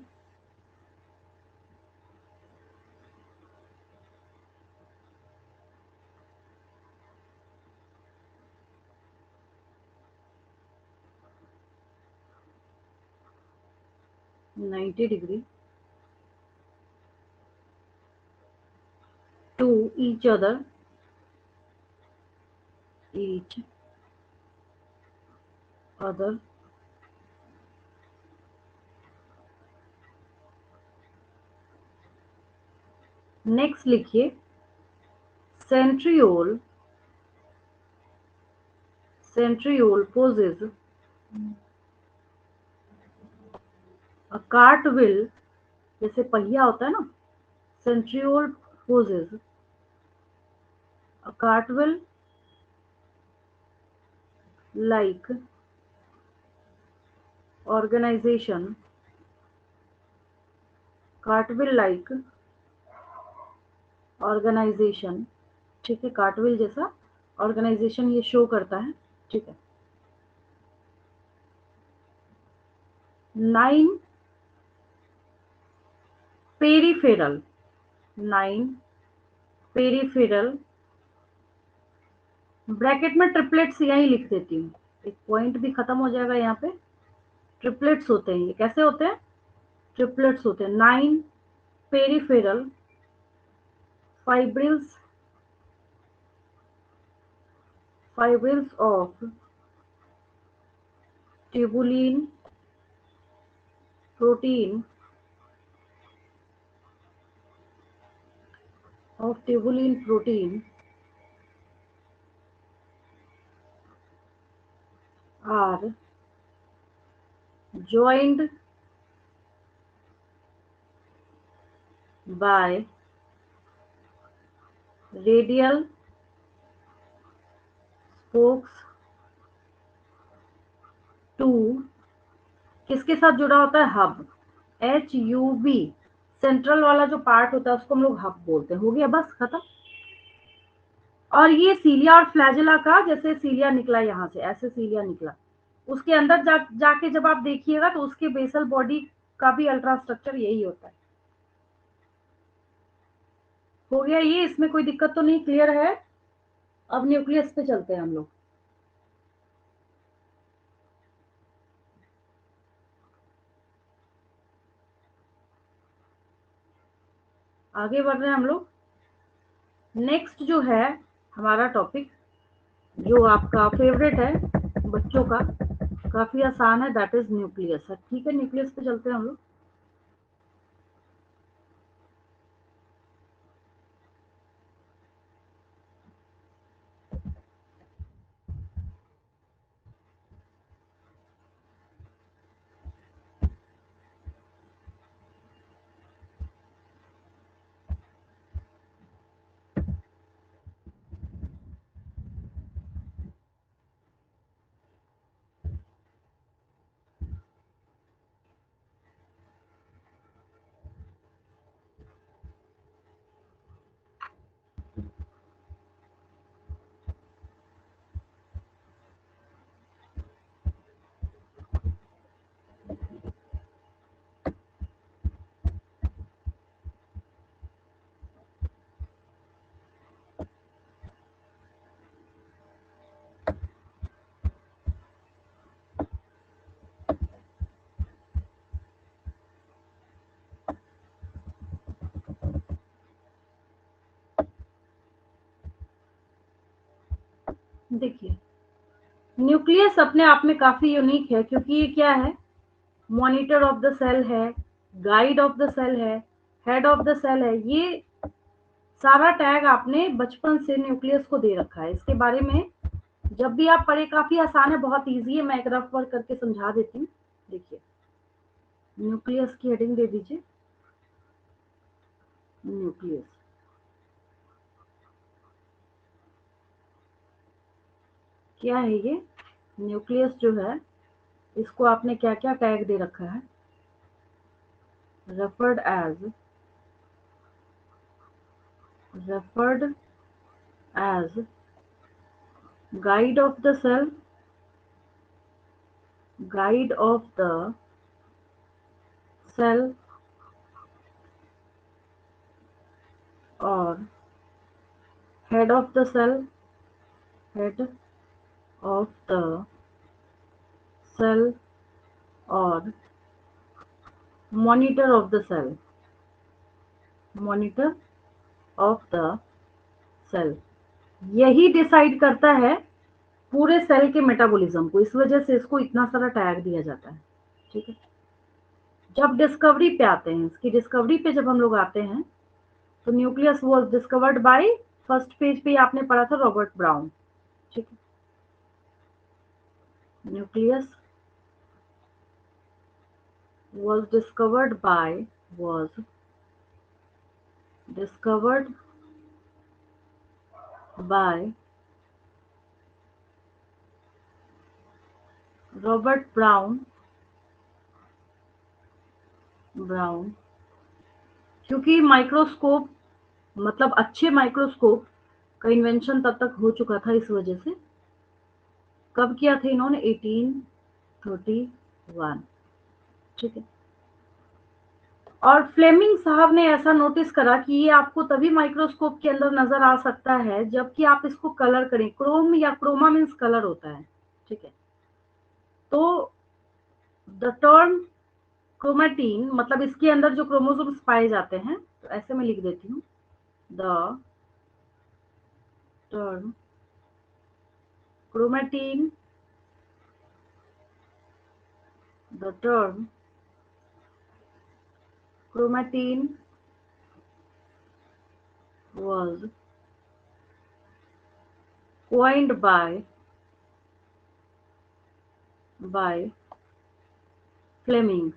Ninety degree to each other next लिखिए, centriole centriole poses a cartwheel, जैसे पहिया होता है ना, centriole poses a cartwheel like organization, cartwheel like organization, ठीक है, कार्टविल जैसा ऑर्गेनाइजेशन ये शो करता है, ठीक है। 9 पेरीफेरल, 9 पेरीफेरल, ब्रैकेट में ट्रिपलेट्स यहीं लिख देती हूँ, एक पॉइंट भी खत्म हो जाएगा यहाँ पे। ट्रिपलेट्स होते हैं, ये कैसे होते हैं, ट्रिपलेट्स होते हैं। 9 peripheral fibrils, fibrils of tubulin protein, of tubulin protein are joined by radial spokes to, किसके साथ जुड़ा होता है, हब, HUB, सेंट्रल वाला जो पार्ट होता है उसको हम लोग हब बोलते हैं। हो गया, बस खत्म। और ये सीलिया और फ्लैजेला का, जैसे सीलिया निकला यहाँ से, ऐसे सीलिया निकला, उसके अंदर जाके जब आप देखिएगा तो उसके बेसल बॉडी का भी अल्ट्रा स्ट्रक्चर यही होता है। हो गया ये, इसमें कोई दिक्कत तो नहीं, क्लियर है। अब न्यूक्लियस पे चलते हैं हम लोग। आगे बढ़ रहे हैं हम लोग। नेक्स्ट जो है हमारा टॉपिक, जो आपका फेवरेट है बच्चों का, काफी आसान है, दैट इज न्यूक्लियस है, ठीक है। न्यूक्लियस पे चलते हैं हम लोग। देखिए, न्यूक्लियस अपने आप में काफी यूनिक है, क्योंकि ये क्या है, मॉनिटर ऑफ द सेल है, गाइड ऑफ द सेल है, हेड ऑफ द सेल है, ये सारा टैग आपने बचपन से न्यूक्लियस को दे रखा है। इसके बारे में जब भी आप पढ़े, काफी आसान है, बहुत इजी है, मैं एक रफ वर्क करके समझा देती हूँ। देखिए, न्यूक्लियस की हेडिंग दे दीजिए, न्यूक्लियस। क्या है ये न्यूक्लियस जो है, इसको आपने क्या क्या टैग दे रखा है, referred as, referred as guide of the cell, guide of the cell, or head of the cell, head of the cell, or monitor of the cell, monitor of the cell। यही डिसाइड करता है पूरे सेल के मेटाबॉलिज्म को, इस वजह से इसको इतना सारा टैग दिया जाता है, ठीक है। जब डिस्कवरी पे आते हैं, इसकी डिस्कवरी पे जब हम लोग आते हैं, तो nucleus was discovered by, first page पे आपने पढ़ा था, रॉबर्ट ब्राउन, ठीक है। Nucleus was discovered by Robert brown. क्योंकि माइक्रोस्कोप मतलब अच्छे माइक्रोस्कोप का इन्वेंशन तब तक हो चुका था, इस वजह से। कब किया था इन्होंने? 1831। ठीक है। और फ्लेमिंग साहब ने ऐसा नोटिस करा कि ये आपको तभी माइक्रोस्कोप के अंदर नजर आ सकता है जबकि आप इसको कलर करें। क्रोम या क्रोमा मीन्स कलर होता है। ठीक है। तो द टर्म क्रोमेटीन मतलब इसके अंदर जो क्रोमोसोम्स पाए जाते हैं, तो ऐसे में लिख देती हूँ, the term chromatin was coined by Fleming.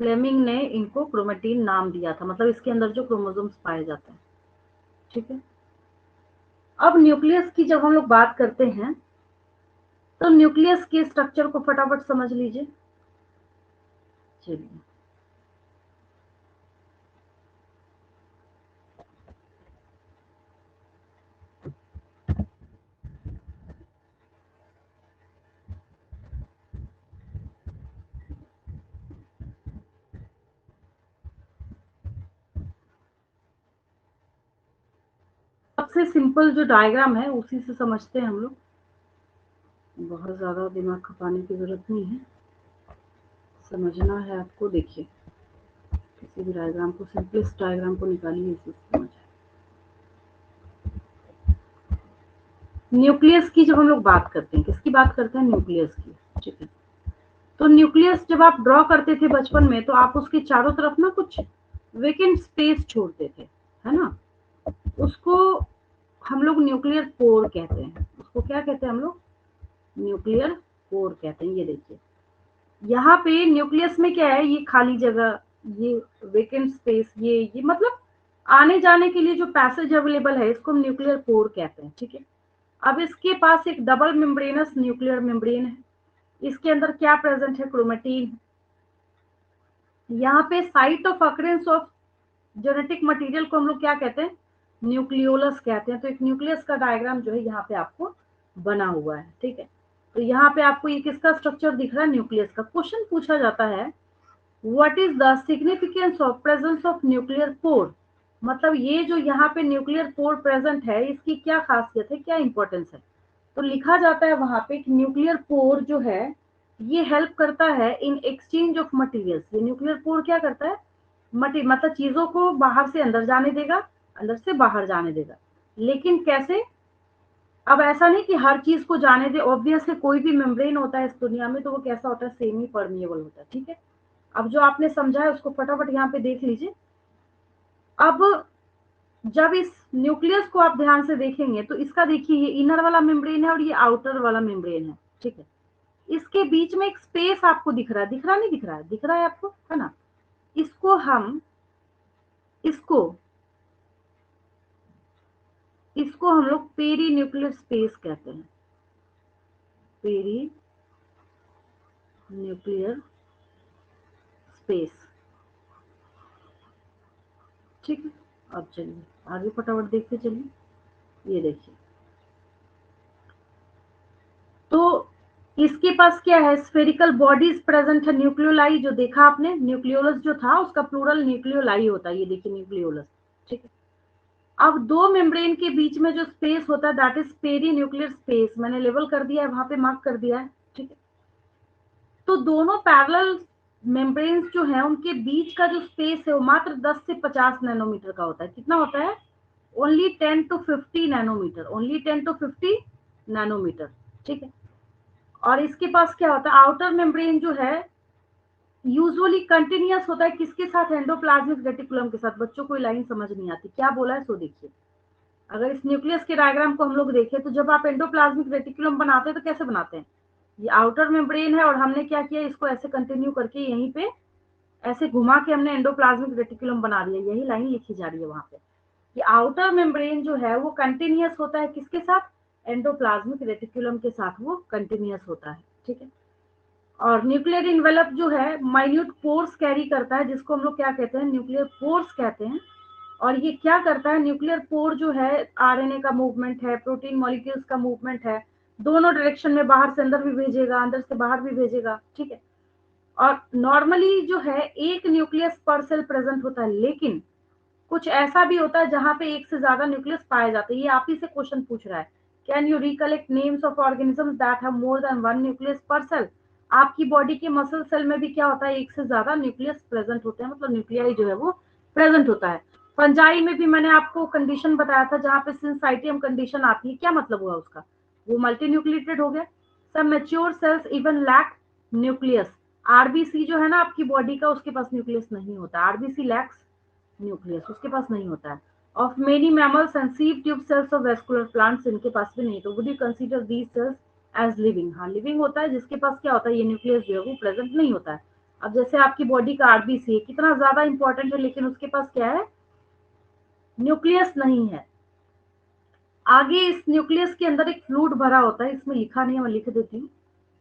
Fleming ने इनको क्रोमेटीन नाम दिया था, मतलब इसके अंदर जो क्रोमोसोम्स पाए जाते हैं। ठीक है। अब न्यूक्लियस की जब हम लोग बात करते हैं तो न्यूक्लियस के स्ट्रक्चर को फटाफट समझ लीजिए। चलिए, सबसे सिंपल जो डायग्राम है उसी से समझते हैं हम लोग। बहुत ज्यादा दिमाग खपाने की जरूरत नहीं है, समझना है आपको। देखिए, किसी भी डायग्राम को, सिंपलेस्ट डायग्राम को निकालिए, इसी से समझ आए। न्यूक्लियस की जब हम लोग बात करते हैं, किसकी बात करते हैं? न्यूक्लियस की। ठीक है। तो न्यूक्लियस जब आप ड्रॉ करते थे बचपन में, तो आप उसके चारों तरफ ना कुछ वेकेंट स्पेस छोड़ते थे, है ना? उसको हम लोग न्यूक्लियर पोर कहते हैं। उसको क्या कहते हैं हम लोग? न्यूक्लियर पोर कहते हैं। ये देखिए, यहाँ पे न्यूक्लियस में क्या है? ये खाली जगह, ये वेकेंट स्पेस, ये मतलब आने जाने के लिए जो पैसेज अवेलेबल है, इसको हम न्यूक्लियर पोर कहते हैं। ठीक है। अब इसके पास एक डबल मेम्ब्रेनस न्यूक्लियर मेम्ब्रेन है। इसके अंदर क्या प्रेजेंट है? क्रोमेटीन। यहाँ पे site of occurrence of genetic material को हम लोग क्या कहते हैं? न्यूक्लियोलस कहते हैं। तो एक न्यूक्लियस का डायग्राम जो है यहाँ पे आपको बना हुआ है। ठीक है। तो यहाँ पे आपको ये किसका स्ट्रक्चर दिख रहा है? न्यूक्लियस का। क्वेश्चन पूछा जाता है, what is the significance of presence of nuclear pore? मतलब ये जो यहाँ पे न्यूक्लियर पोर प्रेजेंट है, इसकी क्या खासियत है, क्या इंपॉर्टेंस है? तो लिखा जाता है वहां पे कि न्यूक्लियर पोर जो है ये हेल्प करता है इन एक्सचेंज ऑफ मटेरियल्स। ये न्यूक्लियर पोर क्या करता है? मतलब चीजों को बाहर से अंदर जाने देगा, अंदर से बाहर जाने देगा। लेकिन कैसे? अब ऐसा नहीं कि हर चीज को जाने दे। ऑब्वियसली कोई भी मेम्ब्रेन होता है इस दुनिया में, तो वो कैसा होता है? सेमी परमिएबल होता है। ठीक है। अब जो आपने समझा है उसको फटाफट यहाँ पे देख लीजिए। अब जब इस न्यूक्लियस को आप ध्यान से देखेंगे तो इसका देखिए, ये इनर वाला मेम्ब्रेन है और ये आउटर वाला मेम्ब्रेन है। ठीक है। इसके बीच में एक स्पेस आपको दिख रहा है, दिख रहा नहीं दिख रहा है? दिख रहा है आपको, है ना? इसको हम इसको इसको हम लोग पेरी न्यूक्लियर स्पेस कहते हैं। Perinuclear space. ठीक है। अब चलिए आगे फटाफट देखते चलिए। ये देखिए, तो इसके पास क्या है? स्फेरिकल बॉडीज प्रेजेंट है। न्यूक्लियोलाई जो देखा आपने, न्यूक्लियोलस जो था उसका प्लूरल न्यूक्लियोलाई होता है। ये देखिए, न्यूक्लियोलस। ठीक है। अब दो मेम्ब्रेन के बीच में जो स्पेस होता है, that is perinuclear space. मैंने लेवल कर दिया है, वहां पे मार्क कर दिया है। ठीक है। तो दोनों पैरेलल मेम्ब्रेन्स जो है उनके बीच का जो स्पेस है वो मात्र 10 से 50 नैनोमीटर का होता है। कितना होता है? Only 10 to 50 nanometre. Only 10 to 50 nanometre. ठीक है। और इसके पास क्या होता है? आउटर मेम्ब्रेन जो है यूजुअली कंटिन्यूअस होता है। किसके साथ? एंडोप्लाज्मिक रेटिकुलम के साथ। बच्चों को लाइन समझ नहीं आती, क्या बोला है सो देखिए। अगर इस न्यूक्लियस के डायग्राम को हम लोग देखें तो जब आप एंडोप्लाज्मिक रेटिकुलम बनाते हैं तो कैसे बनाते हैं, ये आउटर मेम्ब्रेन है और हमने क्या किया, इसको ऐसे कंटिन्यू करके यहीं पे ऐसे घुमा के हमने एंडोप्लाज्मिक रेटिकुलम बना दिया, यही लाइन लिखी जा रही है वहां पे कि आउटर मेम्ब्रेन जो है वो कंटिन्यूअस होता है किसके साथ, एंडोप्लाज्मिक रेटिकुलम के साथ वो कंटिन्यूअस होता है, ठीक है। और न्यूक्लियर इन्वेलप जो है माइन्यूट पोर्स कैरी करता है, जिसको हम लोग क्या कहते हैं, न्यूक्लियर पोर्स कहते हैं। और ये क्या करता है, न्यूक्लियर पोर जो है आरएनए का मूवमेंट है, प्रोटीन मॉलिक्यूल्स का मूवमेंट है, दोनों डायरेक्शन में, बाहर से अंदर भी भेजेगा, अंदर से बाहर भी भेजेगा, ठीक है। और नॉर्मली जो है एक न्यूक्लियस पर सेल प्रेजेंट होता है, लेकिन कुछ ऐसा भी होता है जहां पे एक से ज्यादा न्यूक्लियस पाए जाते हैं। ये आप ही से क्वेश्चन पूछ रहा है, can you recollect names of organisms that have more than one nucleus पर सेल। आपकी बॉडी के मसल सेल में भी क्या होता है, एक से ज्यादा न्यूक्लियस प्रेजेंट होते हैं, मतलब न्यूक्लियाई जो है वो प्रेजेंट होता है। फंजाई में भी मैंने आपको कंडीशन बताया था जहां पे सिंसाइटियम कंडीशन आती है, क्या मतलब हुआ उसका, वो मल्टी न्यूक्लिएटेड हो गया। सब mature cells even lack nucleus. RBC जो है ना आपकी बॉडी का, उसके पास न्यूक्लियस नहीं होता, आरबीसी लैक्स न्यूक्लियस, उसके पास नहीं होता है। Of many mammals and sieve tube cells of vascular plants, इनके पास भी नहीं। तो would you consider these cells as living, हाँ लिविंग होता है, जिसके पास क्या होता है, ये न्यूक्लियस जो है वो प्रेजेंट नहीं होता है। अब जैसे आपकी बॉडी का आरबीसी है, कितना ज्यादा इंपॉर्टेंट है, लेकिन उसके पास क्या है, न्यूक्लियस नहीं है। आगे इस न्यूक्लियस के अंदर एक फ्लूइड भरा होता है, इसमें लिखा नहीं है, मैं लिख देती हूँ।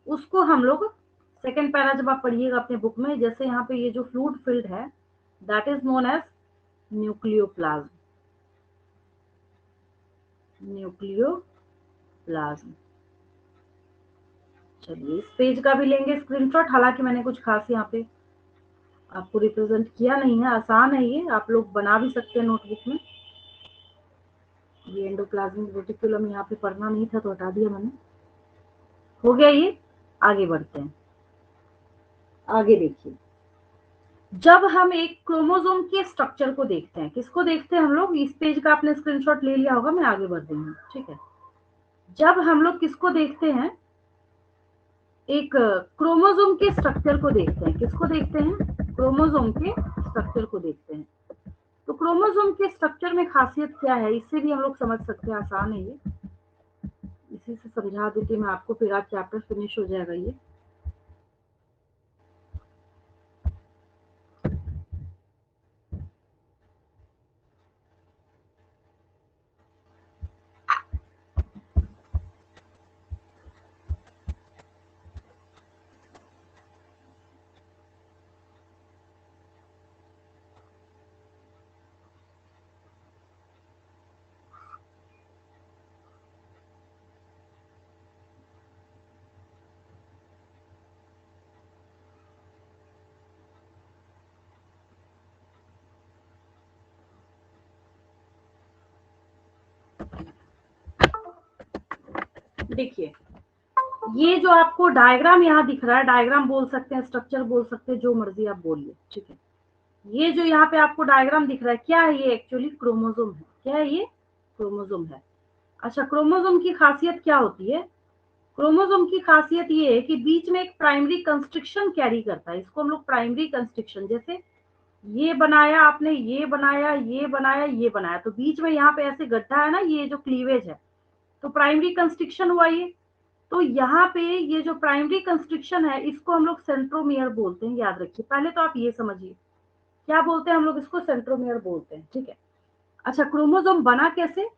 उसको हम लोग सेकेंड पैरा जब आप पढ़िएगा अपने बुक में, जैसे यहाँ पे ये जो फ्लूइड फिल्ड है that is known as nucleoplasm, nucleoplasm. चलिए इस पेज का भी लेंगे स्क्रीनशॉट, हालांकि मैंने कुछ खास यहाँ पे आपको रिप्रेजेंट किया नहीं है, आसान है ये, आप लोग बना भी सकते हैं नोटबुक में। ये एंडोप्लाज्मिक रेटिकुलम यहाँ पे पढ़ना नहीं था तो हटा दिया मैंने, हो गया ये। आगे बढ़ते हैं, आगे देखिए, जब हम एक क्रोमोसोम के स्ट्रक्चर को देखते हैं, किसको देखते हैं हम लोग, इस पेज का आपने स्क्रीनशॉट ले लिया होगा, मैं आगे बढ़ रही हूँ, ठीक है। जब हम लोग किसको देखते हैं, एक क्रोमोसोम के स्ट्रक्चर को देखते हैं, किसको देखते हैं, क्रोमोसोम के स्ट्रक्चर को देखते हैं। तो क्रोमोसोम के स्ट्रक्चर में खासियत क्या है, इससे भी हम लोग समझ सकते हैं, आसान है ये, इसी से समझा देती मैं आपको, फिर आज चैप्टर फिनिश हो जाएगा ये। देखिए ये जो आपको डायग्राम यहाँ दिख रहा है, डायग्राम बोल सकते हैं, स्ट्रक्चर बोल सकते हैं, जो मर्जी आप बोलिए, ठीक है। ये जो यहाँ पे आपको डायग्राम दिख रहा है, क्या है ये, एक्चुअली क्रोमोसोम है। क्या है ये, क्रोमोसोम है। अच्छा, क्रोमोसोम की खासियत क्या होती है, क्रोमोसोम की खासियत ये है कि बीच में एक प्राइमरी कंस्ट्रिक्शन कैरी करता है, इसको हम लोग प्राइमरी कंस्ट्रिक्शन, जैसे ये बनाया आपने, ये बनाया, ये बनाया, ये बनाया, तो बीच में यहाँ पे ऐसे गड्ढा है ना, ये जो क्लीवेज है, तो प्राइमरी कंस्ट्रिक्शन हुआ ये। तो यहाँ पे ये जो प्राइमरी कंस्ट्रिक्शन है, इसको हम लोग सेंट्रोमियर बोलते हैं, याद रखिए। पहले तो आप ये समझिए क्या बोलते हैं हम लोग, इसको सेंट्रोमियर बोलते हैं, ठीक है। अच्छा, क्रोमोसोम बना कैसे,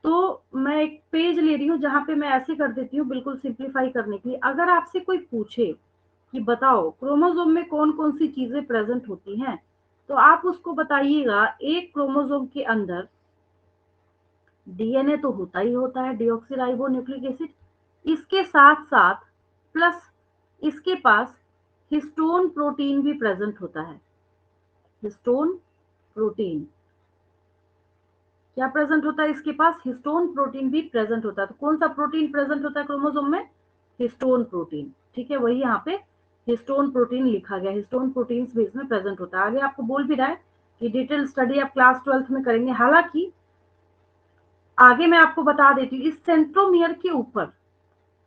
तो मैं एक पेज ले रही हूँ जहां पे मैं ऐसे कर देती हूँ, बिल्कुल सिंप्लीफाई करने के लिए। अगर आपसे कोई पूछे कि बताओ क्रोमोसोम में कौन कौन सी चीजें प्रेजेंट होती हैं, तो आप उसको बताइएगा, एक क्रोमोसोम के अंदर डीएनए तो होता ही होता है, डीऑक्सीराइबो न्यूक्लिक एसिड, इसके साथ साथ प्लस इसके पास हिस्टोन प्रोटीन भी प्रेजेंट होता है। हिस्टोन प्रोटीन क्या प्रेजेंट होता है इसके पास, हिस्टोन प्रोटीन भी प्रेजेंट होता है। तो कौन सा प्रोटीन प्रेजेंट होता है क्रोमोसोम में, हिस्टोन प्रोटीन, ठीक है। वही यहाँ पे हिस्टोन प्रोटीन लिखा गया, हिस्टोन प्रोटीन भी इसमें प्रेजेंट होता है। आगे आपको बोल भी रहा है कि डिटेल स्टडी आप क्लास 12th में करेंगे। हालांकि आगे मैं आपको बता देती हूँ, इस सेंट्रोमियर के ऊपर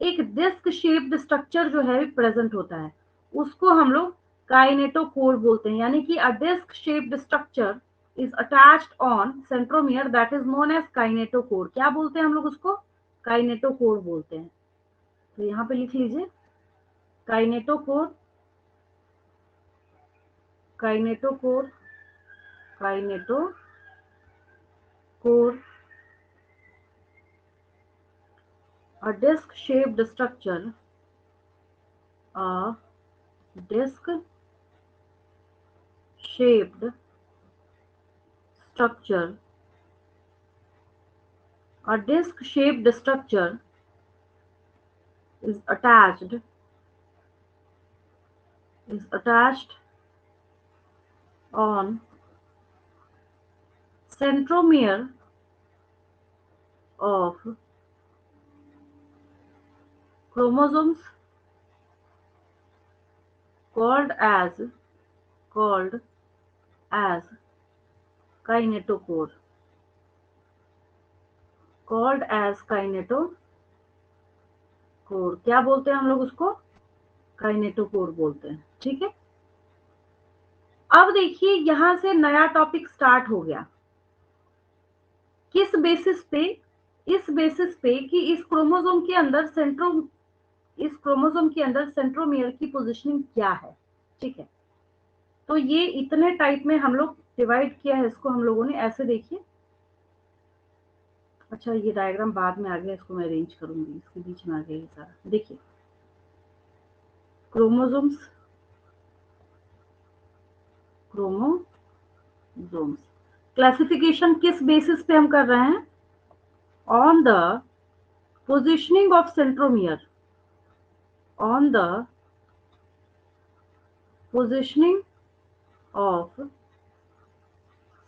एक डिस्क शेप्ड स्ट्रक्चर जो है प्रेजेंट होता है, उसको हम लोग काइनेटोकोर बोलते हैं, यानी कि a disc shaped structure is attached on centromere that is known as kinetochore. क्या बोलते हैं हम लोग उसको? काइनेटोकोर बोलते हैं। तो यहाँ पे लिख लीजिए kinetochore, kinetochore, kinetochore, a disc shaped structure, a disc shaped structure, a disc shaped structure is attached on centromere of chromosomes called as kinetochore, called as kinetochore। क्या बोलते हैं हम लोग उसको? काइनेटोकोर बोलते हैं। ठीक है, अब देखिए यहां से नया टॉपिक स्टार्ट हो गया। किस बेसिस पे? इस बेसिस पे कि इस क्रोमोसोम के अंदर सेंट्रोमियर की पोजीशनिंग क्या है। ठीक है, तो ये इतने टाइप में हम लोग डिवाइड किया है इसको हम लोगों ने। ऐसे देखिए, अच्छा ये डायग्राम बाद में आ गया, इसको मैं अरेंज करूंगी, इसके बीच में आ गया ये सारा। देखिए क्रोमोसोम्स क्लासिफिकेशन किस बेसिस पे हम कर रहे हैं? On the positioning of centromere, on the positioning of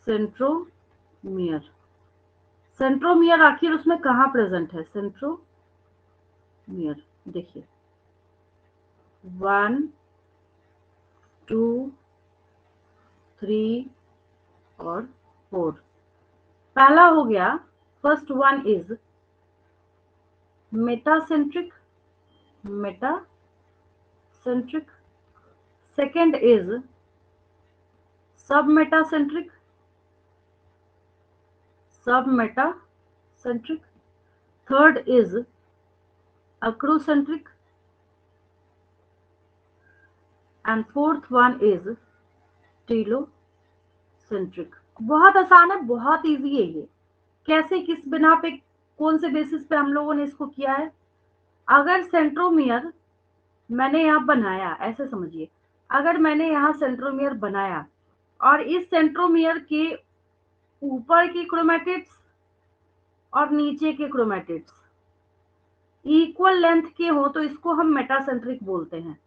centromere. Centromere आखिर उसमें कहाँ प्रेजेंट है? सेंट्रोमियर देखिए 1 2 3 और 4। पहला हो गया, first one is metacentric, second is submetacentric, third is acrocentric, and fourth one is telocentric। बहुत आसान है, बहुत इजी है ये। कैसे, किस बिना पे, कौन से बेसिस पे हम लोगों ने इसको किया है? अगर सेंट्रोमियर मैंने यहाँ बनाया, ऐसे समझिए, अगर मैंने यहाँ सेंट्रोमियर बनाया और इस सेंट्रोमियर के ऊपर की क्रोमैटिड्स और नीचे के क्रोमैटिड्स इक्वल लेंथ के हो तो इसको हम मेटासेंट्रिक बोलते हैं।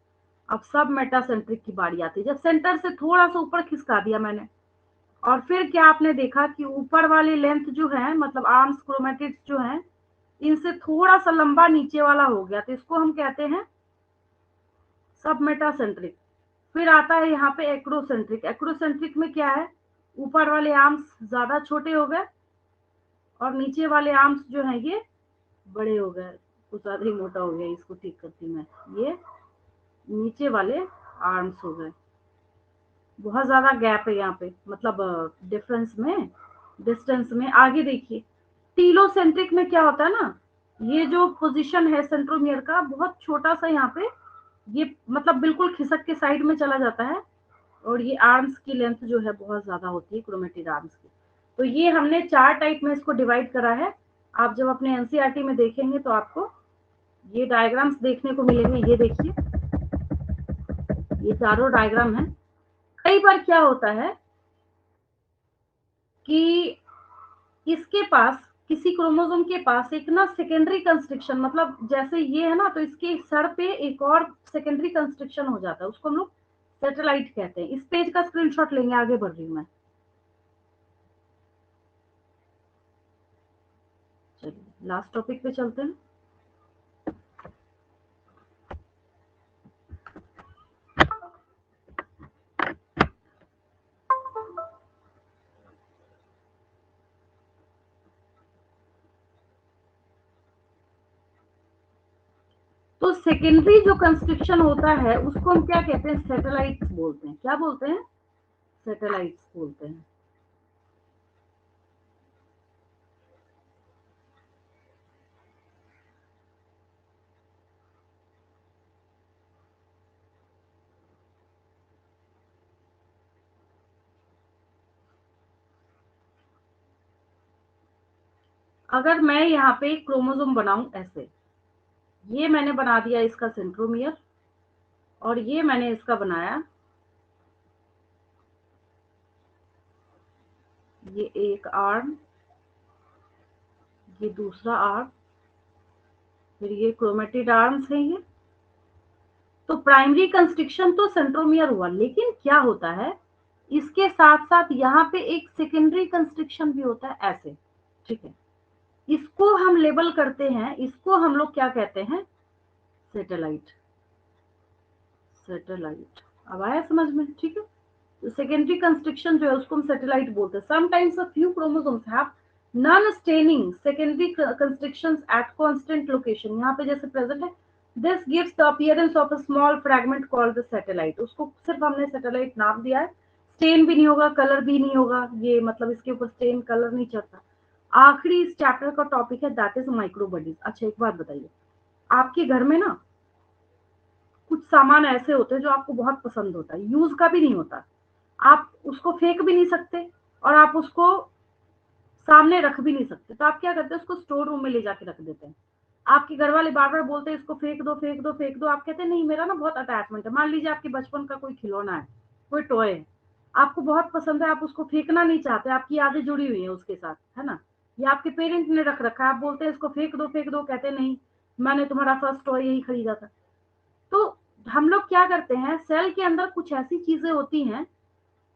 अब सब मेटासेंट्रिक की बारी आती है, जब सेंटर से थोड़ा सा ऊपर खिसका दिया मैंने और फिर क्या आपने देखा कि ऊपर वाली लेंथ जो है, मतलब आर्म्स क्रोमैटिड्स जो हैं, इनसे थोड़ा सा लंबा नीचे वाला हो गया, तो इसको हम कहते हैं सब मेटासेंट्रिक। फिर आता है यहाँ पे एक्रोसेंट्रिक। एक्रोसेंट्रिक में क्या है, ऊपर वाले आर्म्स ज्यादा छोटे हो गए और नीचे वाले आर्म्स जो हैं ये बड़े हो गए, कुछ ज्यादा ही मोटा हो गया, इसको ठीक करती मैं, ये नीचे वाले आर्म्स हो गए, बहुत ज्यादा गैप है यहाँ पे, मतलब डिफरेंस में, डिस्टेंस में। आगे देखिए टीलोसेंट्रिक में क्या होता है ना, ये जो पोजीशन है सेंट्रोमियर का बहुत छोटा सा यहाँ पे, ये मतलब बिल्कुल खिसक के साइड में चला जाता है और ये आर्म्स की लेंथ जो है बहुत ज्यादा होती है क्रोमेटिड आर्म्स की। तो ये हमने 4 टाइप में इसको डिवाइड करा है। आप जब अपने एनसीईआरटी में देखेंगे तो आपको ये डायग्राम्स देखने को मिलेंगे। ये देखिए, ये चारों डायग्राम है। कई बार क्या होता है कि इसके पास, किसी क्रोमोसोम के पास एक ना सेकेंडरी कंस्ट्रक्शन, मतलब जैसे ये है ना, तो इसके सर पे एक और सेकेंडरी कंस्ट्रक्शन हो जाता है, उसको हम लोग सैटेलाइट कहते हैं। इस पेज का स्क्रीनशॉट लेंगे, आगे बढ़ रही हूँ मैं। चलिए लास्ट टॉपिक पे चलते हैं। तो सेकेंडरी जो कंस्ट्रक्शन होता है उसको हम क्या कहते हैं? सैटेलाइट्स बोलते हैं। क्या बोलते हैं? सैटेलाइट्स बोलते हैं। अगर मैं यहाँ पे क्रोमोसोम बनाऊं ऐसे, ये मैंने बना दिया इसका सेंट्रोमियर, और ये मैंने इसका बनाया, ये एक आर्म, ये दूसरा आर्म, फिर ये क्रोमेटिड आर्म्स है ये। तो प्राइमरी कंस्ट्रक्शन तो सेंट्रोमियर हुआ, लेकिन क्या होता है इसके साथ साथ यहाँ पे एक सेकेंडरी कंस्ट्रक्शन भी होता है ऐसे, ठीक है। इसको हम लेबल करते हैं, इसको हम लोग क्या कहते हैं, सैटेलाइट। सैटेलाइट अब आया समझ में, ठीक है। तो सेकेंडरी कंस्ट्रक्शन जो है उसको हम सैटेलाइट बोलते हैं। Sometimes a few chromosomes have non staining secondary constructions at constant location, यहाँ पे जैसे प्रेजेंट है। This gives the appearance of a small fragment called the satellite. उसको सिर्फ हमने सैटेलाइट नाम दिया है, स्टेन भी नहीं होगा, कलर भी नहीं होगा, ये मतलब इसके ऊपर स्टेन कलर नहीं चढ़ता। आखिरी इस चैप्टर का टॉपिक है दैट इज माइक्रो बॉडीज। अच्छा एक बात बताइए, आपके घर में ना कुछ सामान ऐसे होते हैं जो आपको बहुत पसंद होता है, यूज का भी नहीं होता, आप उसको फेंक भी नहीं सकते और आप उसको सामने रख भी नहीं सकते, तो आप क्या करते हैं उसको स्टोर रूम में ले जाके रख देते हैं। आपके घर वाले बार बार बोलते हैं इसको फेंक दो फेंक दो फेंक दो, आप कहते हैं नहीं मेरा ना बहुत अटैचमेंट है। मान लीजिए आपके बचपन का कोई खिलौना है, कोई टॉय है, आपको बहुत पसंद है, आप उसको फेंकना नहीं चाहते, आपकी यादें जुड़ी हुई है उसके साथ, है ना। या आपके पेरेंट ने रख रखा है, आप बोलते हैं इसको फेंक दो, कहते नहीं मैंने तुम्हारा फर्स्ट टॉय यही खरीदा था। तो हम लोग क्या करते हैं, सेल के अंदर कुछ ऐसी चीजें होती हैं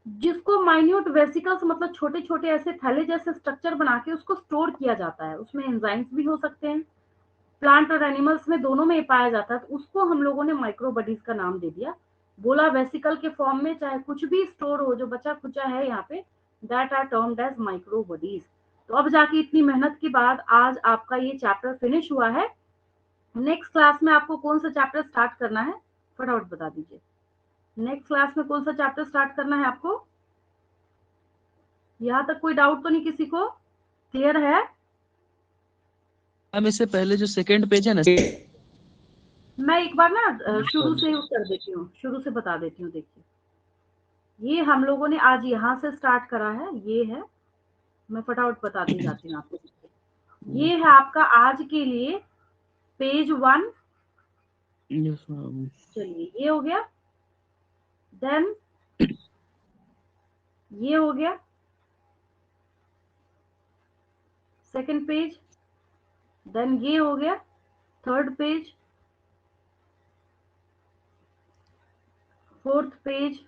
जिसको माइन्यूट वेसिकल्स मतलब छोटे छोटे ऐसे थैले जैसे स्ट्रक्चर बना के उसको स्टोर किया जाता है। उसमें एंजाइम्स भी हो सकते हैं, प्लांट और एनिमल्स में दोनों में पाया जाता है, तो उसको हम लोगों ने माइक्रो बॉडीज का नाम दे दिया। बोला वेसिकल के फॉर्म में चाहे कुछ भी स्टोर हो जो बचा खुचा है यहाँ पे, that are termed as microbodies. तो अब जाके इतनी मेहनत के बाद आज आपका ये चैप्टर फिनिश हुआ है। नेक्स्ट क्लास में आपको कौन सा चैप्टर स्टार्ट करना है, फटाफट बता दीजिए। नेक्स्ट क्लास में कौन सा चैप्टर स्टार्ट करना है आपको, यहाँ तक कोई डाउट तो नहीं किसी को, क्लियर है। मैम इससे पहले जो सेकंड पेज है ना, मैं एक बार ना शुरू से कर देती हूँ, शुरू से बता देती हूँ। देखिए ये हम लोगों ने आज यहाँ से स्टार्ट करा है, ये है, मैं फटाफट बताती जाती हूँ आपको। ये है आपका आज के लिए पेज 1। Yes ma'am. चलिए ये हो गया, देन ये हो गया सेकंड पेज, देन ये हो गया थर्ड पेज, फोर्थ पेज,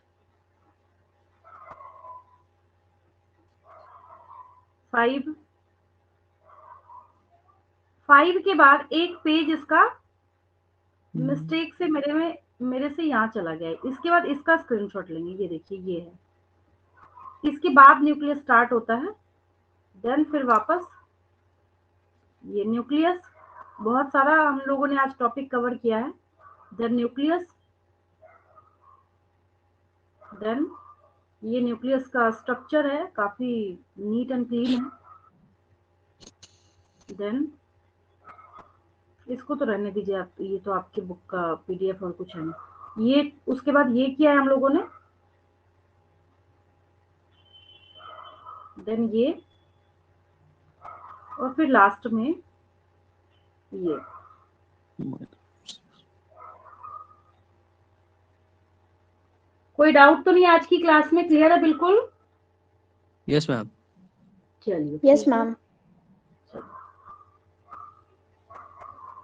5 के बाद एक पेज इसका मिस्टेक से मेरे से यहाँ चला गया है, इसके बाद इसका स्क्रीनशॉट लेंगे। ये देखिए ये है, इसके बाद न्यूक्लियस स्टार्ट होता है, देन फिर वापस ये न्यूक्लियस। बहुत सारा हम लोगों ने आज टॉपिक कवर किया है। देन न्यूक्लियस, देन ये न्यूक्लियस का स्ट्रक्चर है, काफी नीट एंड क्लीन है। देन इसको तो रहने दीजिए आप, ये तो आपकी बुक का पीडीएफ और कुछ है नहीं। ये उसके बाद ये किया है हम लोगों ने, देन ये, और फिर लास्ट में ये। कोई डाउट तो नहीं आज की क्लास में, क्लियर है बिल्कुल। Yes ma'am. चलिए यस मैम।